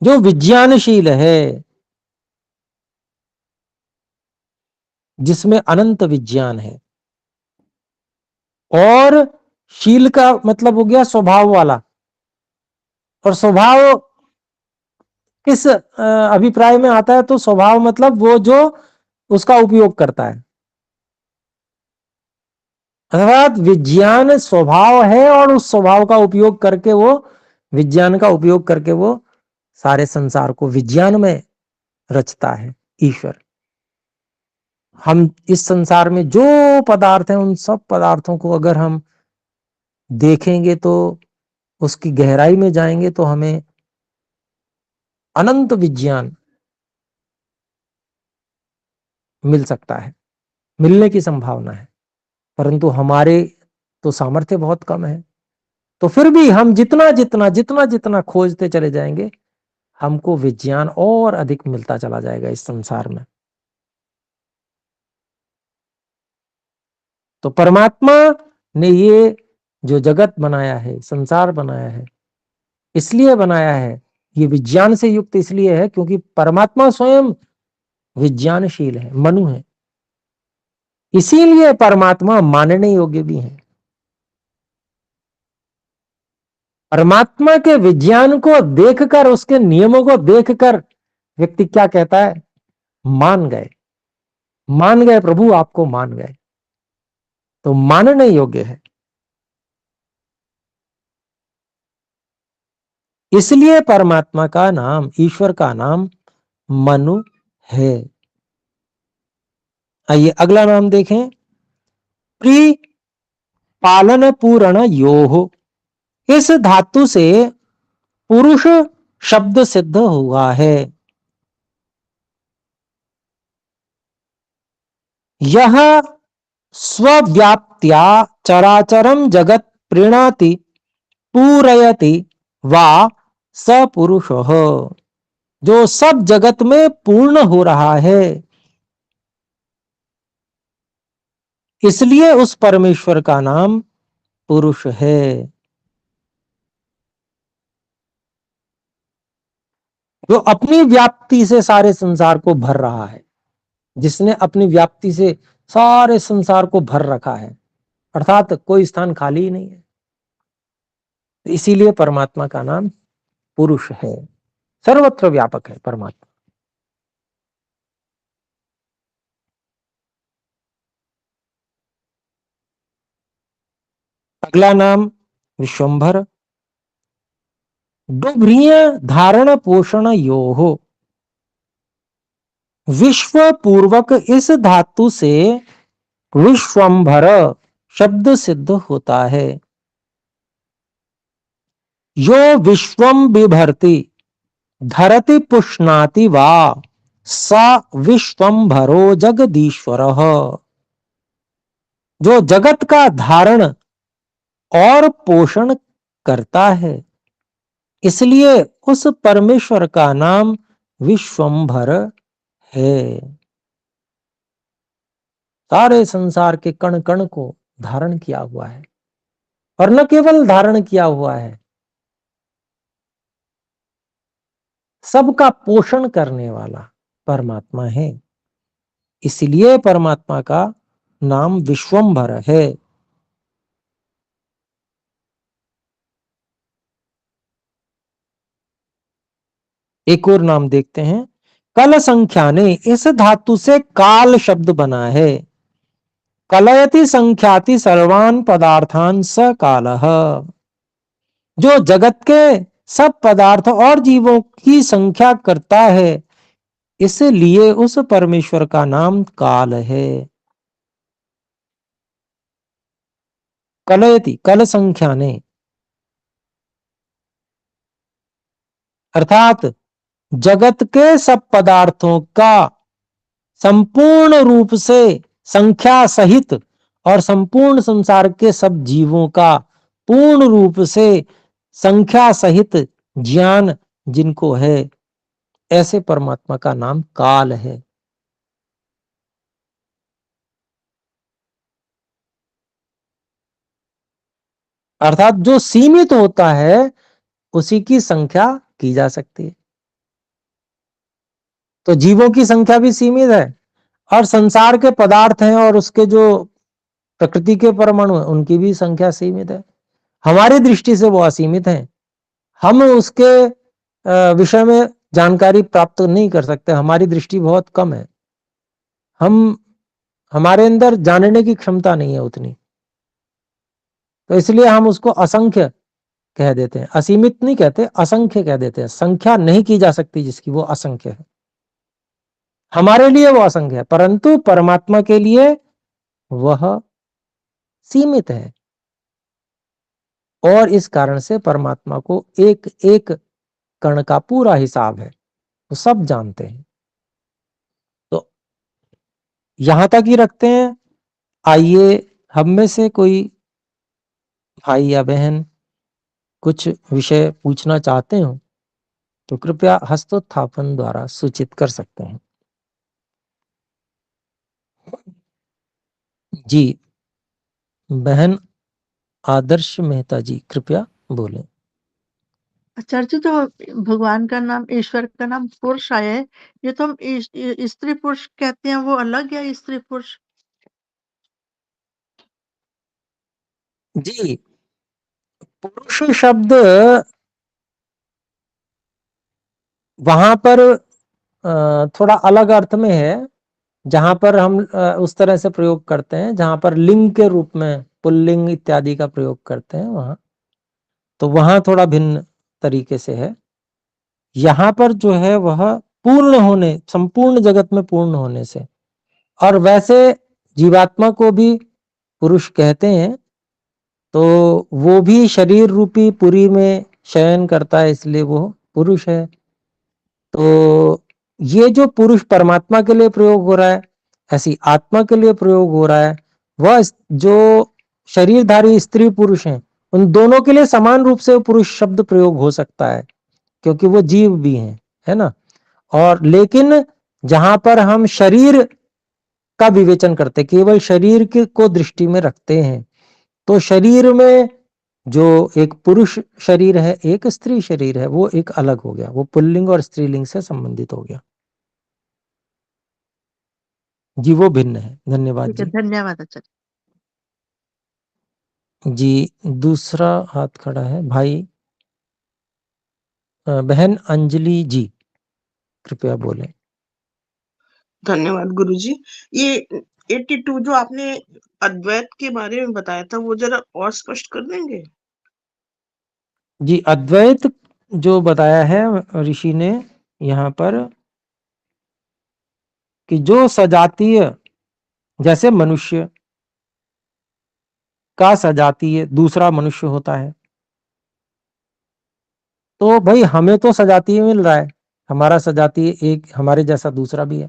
जो विज्ञानशील है, जिसमें अनंत विज्ञान है। और शील का मतलब हो गया स्वभाव वाला, और स्वभाव किस अभिप्राय में आता है? तो स्वभाव मतलब वो जो उसका उपयोग करता है, अर्थात विज्ञान स्वभाव है और उस स्वभाव का उपयोग करके वो, विज्ञान का उपयोग करके वो सारे संसार को विज्ञान में रचता है ईश्वर। हम इस संसार में जो पदार्थ हैं उन सब पदार्थों को अगर हम देखेंगे तो, उसकी गहराई में जाएंगे तो हमें अनंत विज्ञान मिल सकता है, मिलने की संभावना है। परंतु हमारे तो सामर्थ्य बहुत कम है, तो फिर भी हम जितना जितना जितना जितना खोजते चले जाएंगे, हमको विज्ञान और अधिक मिलता चला जाएगा इस संसार में। तो परमात्मा ने ये जो जगत बनाया है, संसार बनाया है, इसलिए बनाया है, ये विज्ञान से युक्त इसलिए है क्योंकि परमात्मा स्वयं विज्ञानशील है, मनु है। इसीलिए परमात्मा मानने योग्य भी है। परमात्मा के विज्ञान को देखकर, उसके नियमों को देखकर व्यक्ति क्या कहता है? मान गए, मान गए प्रभु, आपको मान गए। तो मानने योग्य है, इसलिए परमात्मा का नाम, ईश्वर का नाम मनु है। आइए अगला नाम देखें, प्री पालन पूर्ण योह, इस धातु से पुरुष शब्द सिद्ध हुआ है। यह स्वव्याप्त्या चराचरम जगत प्रीणाति पूरयति वा स पुरुषः, जो सब जगत में पूर्ण हो रहा है, इसलिए उस परमेश्वर का नाम पुरुष है, जो अपनी व्याप्ति से सारे संसार को भर रहा है, जिसने अपनी व्याप्ति से सारे संसार को भर रखा है, अर्थात कोई स्थान खाली ही नहीं है। इसीलिए परमात्मा का नाम पुरुष है, सर्वत्र व्यापक है परमात्मा। अगला नाम विश्वंभर। डुभ्रिय धारण पोषण योहो। विश्व पूर्वक इस धातु से विश्वंभर शब्द सिद्ध होता है। यो विश्वम बिभर्ति धरति पुष्णाति वा स विश्वंभरो जगदीश्वरः। जो जगत का धारण और पोषण करता है, इसलिए उस परमेश्वर का नाम विश्वंभर है। सारे संसार के कण कण को धारण किया हुआ है, और न केवल धारण किया हुआ है, सबका पोषण करने वाला परमात्मा है। इसलिए परमात्मा का नाम विश्वंभर है। एक और नाम देखते हैं, कल संख्या ने इस धातु से काल शब्द बना है। कलयति संख्याति सर्वान पदार्थान स कालः। जो जगत के सब पदार्थ और जीवों की संख्या करता है, इसलिए उस परमेश्वर का नाम काल है। कलयति कल संख्या ने, अर्थात जगत के सब पदार्थों का संपूर्ण रूप से संख्या सहित और संपूर्ण संसार के सब जीवों का पूर्ण रूप से संख्या सहित ज्ञान जिनको है, ऐसे परमात्मा का नाम काल है। अर्थात जो सीमित होता है उसी की संख्या की जा सकती है। तो जीवों की संख्या भी सीमित है, और संसार के पदार्थ हैं और उसके जो प्रकृति के परमाणु हैं उनकी भी संख्या सीमित है। हमारी दृष्टि से वो असीमित हैं, हम उसके विषय में जानकारी प्राप्त नहीं कर सकते, हमारी दृष्टि बहुत कम है, हमारे अंदर जानने की क्षमता नहीं है उतनी, तो इसलिए हम उसको असंख्य कह देते हैं। असीमित नहीं कहते, असंख्य कह देते हैं। संख्या नहीं की जा सकती जिसकी, वो असंख्य है। हमारे लिए वो असंख्य है, परंतु परमात्मा के लिए वह सीमित है, और इस कारण से परमात्मा को एक एक कण का पूरा हिसाब है, वो सब जानते हैं। तो यहां तक ही रखते हैं। आइए हम में से कोई भाई या बहन कुछ विषय पूछना चाहते हो तो कृपया हस्तोत्थापन द्वारा सूचित कर सकते हैं। जी, बहन आदर्श मेहता जी कृपया बोलें। आचार्य, जो भगवान का नाम, ईश्वर का नाम पुरुष आया है, ये तो हम स्त्री पुरुष कहते हैं, वो अलग है स्त्री पुरुष? जी, पुरुष शब्द वहां पर थोड़ा अलग अर्थ में है, जहां पर हम उस तरह से प्रयोग करते हैं जहां पर लिंग के रूप में पुल्लिंग इत्यादि का प्रयोग करते हैं, वहां तो वहां थोड़ा भिन्न तरीके से है। यहां पर जो है वह पूर्ण होने, संपूर्ण जगत में पूर्ण होने से, और वैसे जीवात्मा को भी पुरुष कहते हैं, तो वो भी शरीर रूपी पुरी में शयन करता है, इसलिए वो पुरुष है। तो ये जो पुरुष परमात्मा के लिए प्रयोग हो रहा है, ऐसी आत्मा के लिए प्रयोग हो रहा है, वह जो शरीरधारी स्त्री पुरुष हैं उन दोनों के लिए समान रूप से पुरुष शब्द प्रयोग हो सकता है, क्योंकि वो जीव भी हैं, है ना। और लेकिन जहां पर हम शरीर का विवेचन करते, केवल शरीर के को दृष्टि में रखते हैं, तो शरीर में जो एक पुरुष शरीर है, एक स्त्री शरीर है, वो एक अलग हो गया, वो पुल्लिंग और स्त्रीलिंग से संबंधित हो गया जी, वो भिन्न है। धन्यवाद ठीक है, जी। धन्यवाद आचार्य। जी, दूसरा हाथ खड़ा है भाई बहन अंजलि जी, कृपया बोलें। धन्यवाद गुरुजी। ये 82 जो आपने अद्वैत के बारे में बताया था, वो जरा और स्पष्ट कर देंगे? जी, अद्वैत जो बताया है ऋषि ने यहाँ पर, कि जो सजातीय, जैसे मनुष्य का सजातीय दूसरा मनुष्य होता है, तो भाई हमें तो सजातीय मिल रहा है, हमारा सजातीय एक हमारे जैसा दूसरा भी है,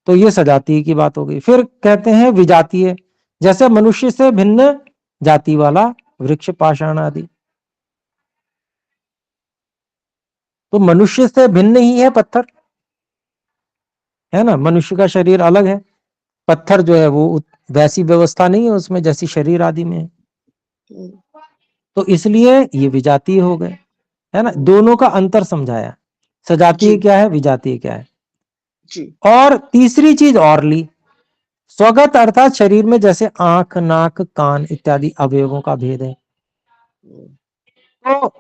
तो ये सजातीय की बात हो गई। फिर कहते हैं विजातीय, जैसे मनुष्य से भिन्न जाति वाला वृक्ष, पाषाण आदि। तो मनुष्य से भिन्न ही है पत्थर, है ना, मनुष्य का शरीर अलग है, पत्थर जो है वो वैसी व्यवस्था नहीं है उसमें जैसी शरीर आदि में है, तो इसलिए ये विजातीय हो गए, है ना। दोनों का अंतर समझाया, सजातीय क्या है, विजातीय क्या है जी। और तीसरी चीज और ली, स्वगत, अर्थात शरीर में जैसे आंख, नाक, कान इत्यादि अवयवों का भेद है, तो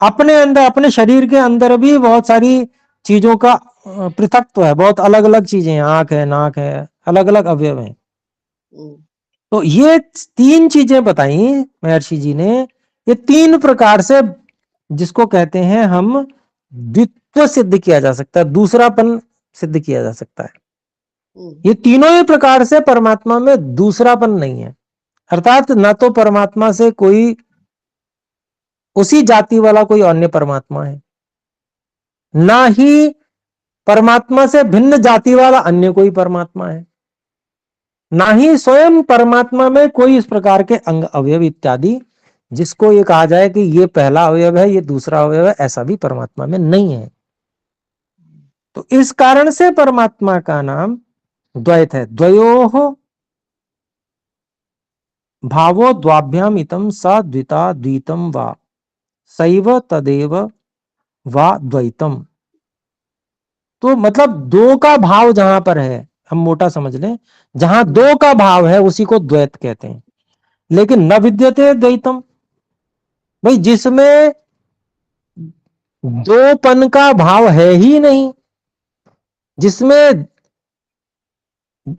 अपने अंदर, अपने शरीर के अंदर भी बहुत सारी चीजों का पृथकत्व है, बहुत अलग अलग चीजें हैं, आंख है, नाक है, अलग अलग अवयव हैं। तो ये तीन चीजें बताई महर्षि जी ने, ये तीन प्रकार से, जिसको कहते हैं हम द्वित्व सिद्ध किया जा सकता है, दूसरापन सिद्ध किया जा सकता है। ये तीनों ही प्रकार से परमात्मा में दूसरापन नहीं है, अर्थात न तो परमात्मा से कोई उसी जाति वाला कोई अन्य परमात्मा है, ना ही परमात्मा से भिन्न जाति वाला अन्य कोई परमात्मा है, ना ही स्वयं परमात्मा में कोई इस प्रकार के अंग अवयव इत्यादि जिसको ये कहा जाए कि ये पहला अवयव है, ये दूसरा अवयव है, ऐसा भी परमात्मा में नहीं है। तो इस कारण से परमात्मा का नाम द्वैत है। द्वयोः भावो द्वाभ्याम इतम स द्विता द्वितम वा सैव तदेव वा द्वैतम। तो मतलब दो का भाव जहां पर है, हम मोटा समझ लें, जहां दो का भाव है उसी को द्वैत कहते हैं। लेकिन न विद्यते द्वैतम, भाई जिसमें दोपन का भाव है ही नहीं, जिसमें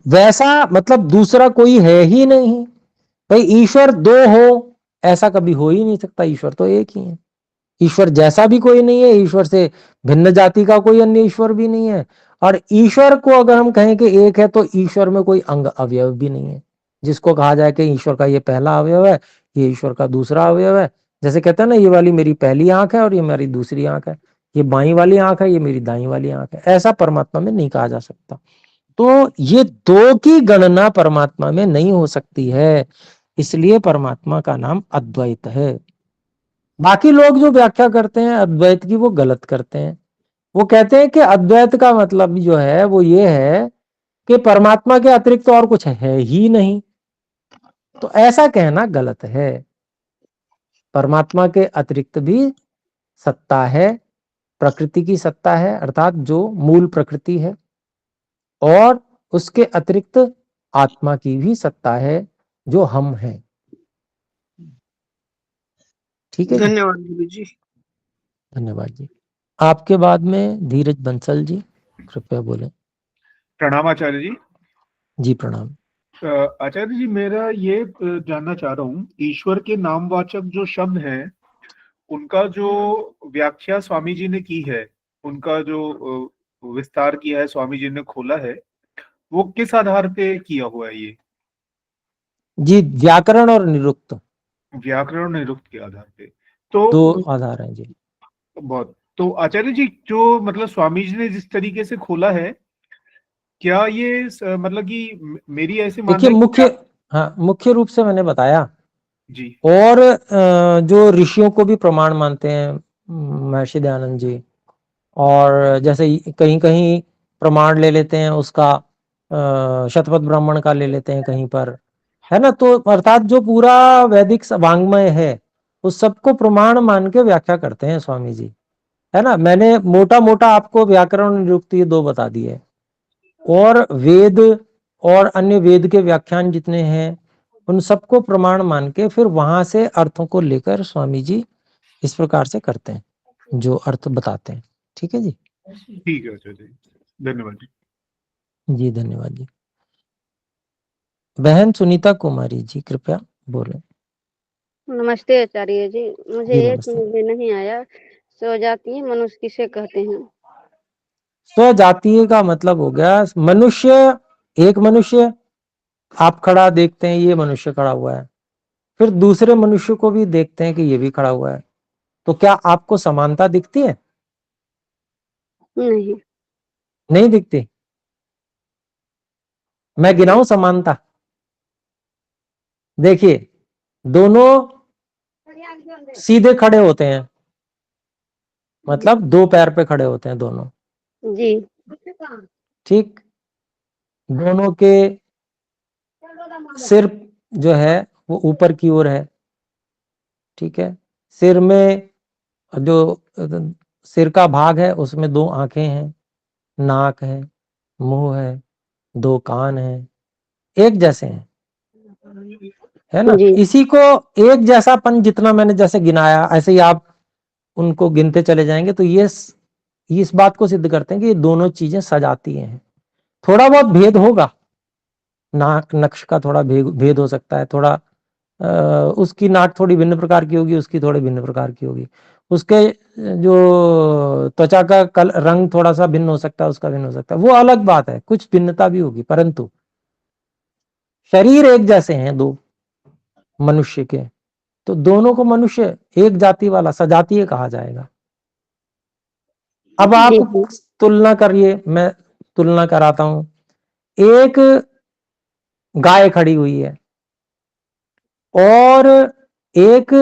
वैसा मतलब दूसरा कोई है ही नहीं, भाई ईश्वर दो हो ऐसा कभी हो ही नहीं सकता, ईश्वर तो एक ही है। ईश्वर जैसा भी कोई नहीं है, ईश्वर से भिन्न जाति का कोई अन्य ईश्वर भी नहीं है, और ईश्वर को अगर हम कहें कि एक है, तो ईश्वर में कोई अंग अवयव भी नहीं है जिसको कहा जाए कि ईश्वर का ये पहला अवयव है, ये ईश्वर का दूसरा अवयव है। जैसे कहते हैं ना, ये वाली मेरी पहली आंख है और ये मेरी दूसरी आंख है, ये बाई वाली आंख है, ये मेरी दाई वाली आंख है, ऐसा परमात्मा में नहीं कहा जा सकता। तो ये दो की गणना परमात्मा में नहीं हो सकती है, इसलिए परमात्मा का नाम अद्वैत है। बाकी लोग जो व्याख्या करते हैं अद्वैत की, वो गलत करते हैं। वो कहते हैं कि अद्वैत का मतलब जो है वो ये है कि परमात्मा के अतिरिक्त तो और कुछ है ही नहीं, तो ऐसा कहना गलत है। परमात्मा के अतिरिक्त भी सत्ता है, प्रकृति की सत्ता है, अर्थात जो मूल प्रकृति है, और उसके अतिरिक्त आत्मा की भी सत्ता है जो हम हैं। ठीक है जी, धन्यवाद गुरु जी। धन्यवाद जी। आपके बाद में धीरज बंसल जी, कृपया बोलें। प्रणाम आचार्य जी। जी प्रणाम। आचार्य जी, मेरा ये जानना चाह रहा हूँ, ईश्वर के नामवाचक जो शब्द हैं उनका जो व्याख्या स्वामी जी ने की है, उनका जो विस्तार किया है स्वामी जी ने, खोला है, वो किस आधार पे किया हुआ है? ये जी व्याकरण और निरुक्त, व्याकरण और निरुक्त के आधार पे। तो दो आधार हैं जी। बहुत तो आचार्य जी, जो मतलब स्वामी जी ने जिस तरीके से खोला है, क्या ये मतलब कि मेरी ऐसे देखिए मानना है मुख्य, हाँ मुख्य रूप से मैंने बताया, जी और जो ऋषियों को भी प्रमाण मानते हैं महर्षि दयानंद जी, और जैसे कहीं कहीं प्रमाण ले लेते हैं उसका, शतपथ ब्राह्मण का ले लेते हैं कहीं पर, है ना। तो अर्थात जो पूरा वैदिक वांग्मय है उस सबको प्रमाण मान के व्याख्या करते हैं स्वामी जी, है ना। मैंने मोटा मोटा आपको व्याकरण निरुक्ति ये 2 बता दिए, और वेद और अन्य वेद के व्याख्यान जितने हैं उन सबको प्रमाण मान के फिर वहां से अर्थों को लेकर स्वामी जी इस प्रकार से करते हैं, जो अर्थ बताते हैं। ठीक है जी। ठीक है आचार्य जी, धन्यवाद जी। जी धन्यवाद जी। बहन सुनीता कुमारी जी कृपया बोलें। नमस्ते आचार्य जी, मुझे जी एक नमस्ते। समझ में नहीं आया, स्वजातीय मनुष्य किसे कहते हैं? स्वजातीय का मतलब हो गया मनुष्य, एक मनुष्य आप खड़ा देखते हैं, ये मनुष्य खड़ा हुआ है, फिर दूसरे मनुष्य को भी देखते हैं कि ये भी खड़ा हुआ है, तो क्या आपको समानता दिखती है? नहीं। नहीं दिखती। मैं गिनाऊं समानता? देखिए, दोनों सीधे खड़े होते हैं, मतलब 2 पैर पे खड़े होते हैं दोनों, जी। ठीक। दोनों के सिर जो है वो ऊपर की ओर है, ठीक है। सिर में जो सिर का भाग है उसमें 2 आंखें हैं, नाक है, मुंह है, 2 कान हैं, एक जैसे हैं, है ना। जी। इसी को एक जैसापन जितना मैंने जैसे गिनाया ऐसे ही आप उनको गिनते चले जाएंगे, तो ये इस बात को सिद्ध करते हैं कि ये दोनों चीजें सजाती हैं। थोड़ा बहुत भेद होगा, नाक नक्श का थोड़ा भेद हो सकता है, थोड़ा उसकी नाक थोड़ी भिन्न प्रकार की होगी, उसकी थोड़ी भिन्न प्रकार की होगी, उसके जो त्वचा का रंग थोड़ा सा भिन्न हो सकता है, उसका भिन्न हो सकता है, वो अलग बात है, कुछ भिन्नता भी होगी, परंतु शरीर एक जैसे हैं 2 मनुष्य के, तो दोनों को मनुष्य एक जाति वाला सजातीय कहा जाएगा। अब आप जी। तुलना करिए, मैं तुलना कराता हूं। एक गाय खड़ी हुई है और एक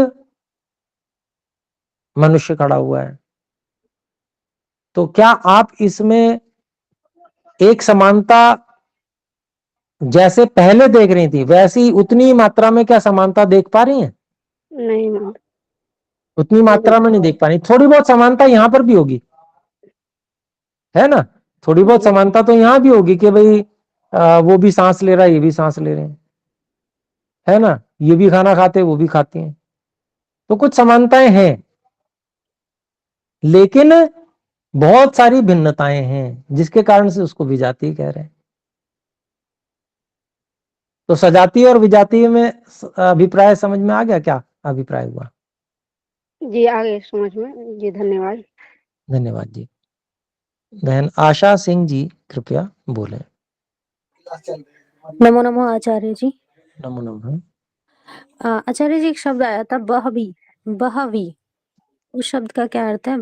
मनुष्य खड़ा हुआ है, तो क्या आप इसमें एक समानता जैसे पहले देख रही थी वैसी उतनी मात्रा में क्या समानता देख पा रही हैं? नहीं मैम। उतनी मात्रा में नहीं देख पा रही। थोड़ी बहुत समानता यहां पर भी होगी, है ना। थोड़ी बहुत समानता तो यहां भी होगी कि भाई वो भी सांस ले रहा है, ये भी सांस ले रहे हैं, है ना। ये भी खाना खाते हैं, वो भी खाती हैं, तो कुछ समानताएं हैं, लेकिन बहुत सारी भिन्नताएं हैं जिसके कारण से उसको विजातीय कह रहे हैं। तो सजातीय और विजातीय में अभिप्राय समझ में आ गया? क्या अभिप्राय हुआ? जी आगे समझ में। जी धन्यवाद। धन्यवाद जी। बहन आशा सिंह जी कृपया बोले। नमो नमो आचार्य जी। नमो नमः। आचार्य जी, एक शब्द आया था बहवी, बहवी, उस शब्द का क्या अर्थ है?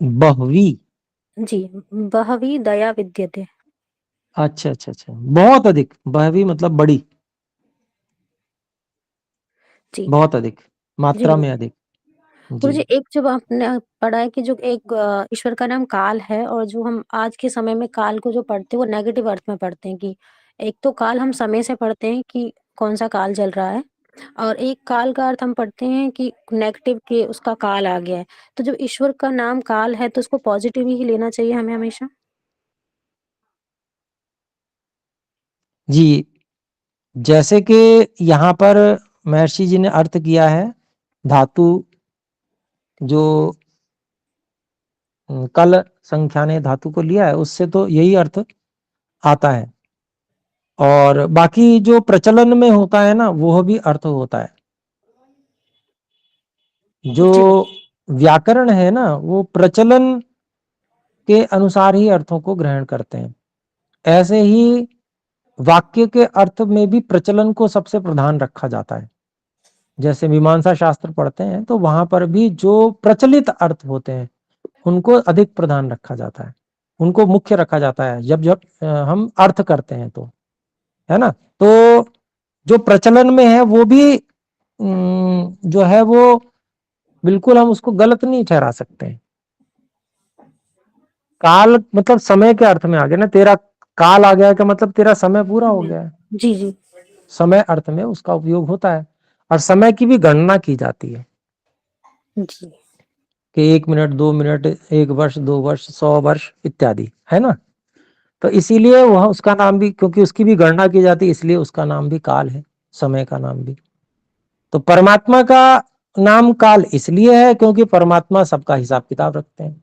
बहवी? जी, बहवी दया विद्यते। अच्छा अच्छा अच्छा, बहुत अधिक। बहवी मतलब बड़ी, जी बहुत अधिक, जी मात्रा में अधिक। गुरु जी जी, एक जब आपने पढ़ा है कि जो एक ईश्वर का नाम काल है, और जो हम आज के समय में काल को जो पढ़ते हैं वो नेगेटिव अर्थ में पढ़ते हैं, कि एक तो काल हम समय से पढ़ते हैं कि कौन सा काल चल रहा है, और एक काल का अर्थ हम पढ़ते हैं कि नेगेटिव, कि उसका काल आ गया है। तो जब ईश्वर का नाम काल है तो उसको पॉजिटिव ही लेना चाहिए हमें हमेशा? जी, जैसे कि यहाँ पर महर्षि जी ने अर्थ किया है, धातु जो कल संख्या ने धातु को लिया है उससे तो यही अर्थ आता है, और बाकी जो प्रचलन में होता है ना वो भी अर्थ होता है। जो जी व्याकरण है ना वो प्रचलन के अनुसार ही अर्थों को ग्रहण करते हैं। ऐसे ही वाक्य के अर्थ में भी प्रचलन को सबसे प्रधान रखा जाता है। जैसे मीमांसा शास्त्र पढ़ते हैं तो वहां पर भी जो प्रचलित अर्थ होते हैं उनको अधिक प्रधान रखा जाता है, उनको मुख्य रखा जाता है जब जब हम अर्थ करते हैं तो, है ना। तो जो प्रचलन में है वो भी जो है वो बिल्कुल हम उसको गलत नहीं ठहरा सकते हैं। काल मतलब समय के अर्थ में आ गया ना, तेरा काल आ गया का मतलब तेरा समय पूरा हो गया है। जी जी समय अर्थ में उसका उपयोग होता है, और समय की भी गणना की जाती है जी कि 1 मिनट, 2 मिनट, 1 वर्ष, 2 वर्ष, 100 वर्ष इत्यादि, है ना। तो इसीलिए वह उसका नाम भी, क्योंकि उसकी भी गणना की जाती है, इसलिए उसका नाम भी काल है, समय का नाम भी। तो परमात्मा का नाम काल इसलिए है क्योंकि परमात्मा सबका हिसाब किताब रखते हैं,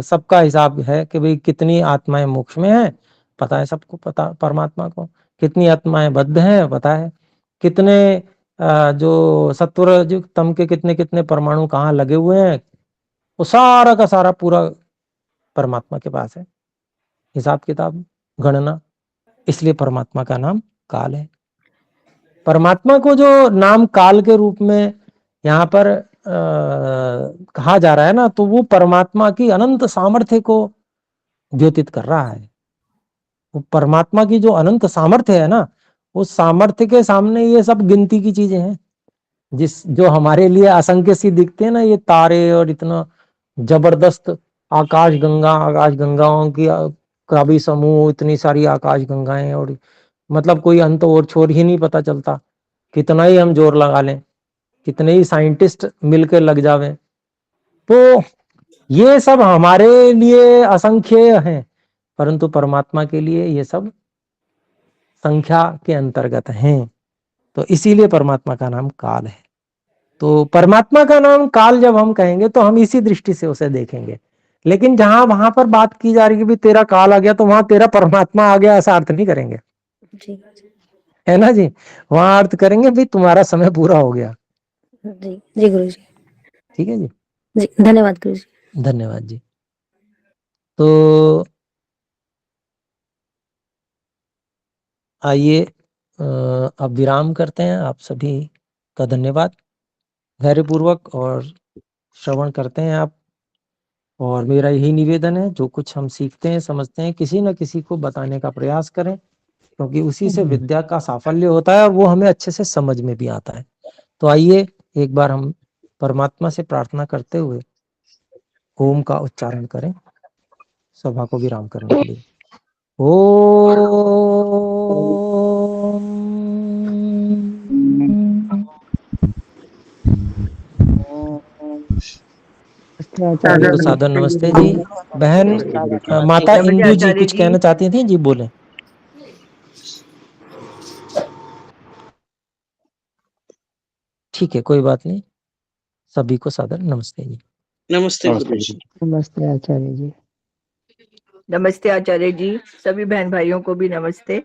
सबका हिसाब है कि भाई कितनी आत्माएं मोक्ष में हैं, पता है सबको, पता परमात्मा को। कितनी आत्माएं बद्ध हैं, पता है। कितने जो सत्वर जो तम के कितने कितने परमाणु कहाँ लगे हुए हैं, वो सारा का सारा पूरा परमात्मा के पास है, हिसाब किताब, गणना। इसलिए परमात्मा का नाम काल है। परमात्मा को जो नाम काल के रूप में यहाँ पर कहा जा रहा है ना, तो वो परमात्मा की अनंत सामर्थ्य को द्योतित कर रहा है। वो परमात्मा की जो अनंत सामर्थ्य है ना, उस सामर्थ्य के सामने ये सब गिनती की चीजें हैं, जो हमारे लिए असंख्य सी दिखते हैं ना, ये तारे और इतना जबरदस्त आकाश गंगाओं की का भी समूह, इतनी सारी आकाश गंगाएं, और मतलब कोई अंत और छोर ही नहीं पता चलता। कितना ही हम जोर लगा लें, कितने ही साइंटिस्ट मिलकर लग जावें, तो ये सब हमारे लिए असंख्य हैं, परंतु परमात्मा के लिए ये सब संख्या के अंतर्गत हैं। तो इसीलिए परमात्मा का नाम काल है। तो परमात्मा का नाम काल जब हम कहेंगे तो हम इसी दृष्टि से उसे देखेंगे। लेकिन जहां वहां पर बात की जा रही है कि तेरा काल आ गया, तो वहां तेरा परमात्मा आ गया, ऐसा अर्थ नहीं करेंगे, जी है ना जी। वहां अर्थ करेंगे भाई तुम्हारा समय पूरा हो गया। जी जी गुरु जी। ठीक है जी, जी धन्यवाद गुरु जी। धन्यवाद जी। तो आइए अब विराम करते हैं। आप सभी का धन्यवाद, धैर्यपूर्वक और श्रवण करते हैं आप। और मेरा यही निवेदन है, जो कुछ हम सीखते हैं समझते हैं, किसी न किसी को बताने का प्रयास करें, क्योंकि उसी से विद्या का साफल्य होता है और वो हमें अच्छे से समझ में भी आता है। तो आइए एक बार हम परमात्मा से प्रार्थना करते हुए ओम का उच्चारण करें, सभा को विराम करने के लिए। सभी को सादर नमस्ते जी। बहन माता इंदु जी कुछ कहना चाहती थी जी, बोले। ठीक है, कोई बात नहीं। सभी को सादर नमस्ते जी। नमस्ते गुरुजी। नमस्ते आचार्य जी। नमस्ते आचार्य जी, सभी बहन भाइयों को भी नमस्ते।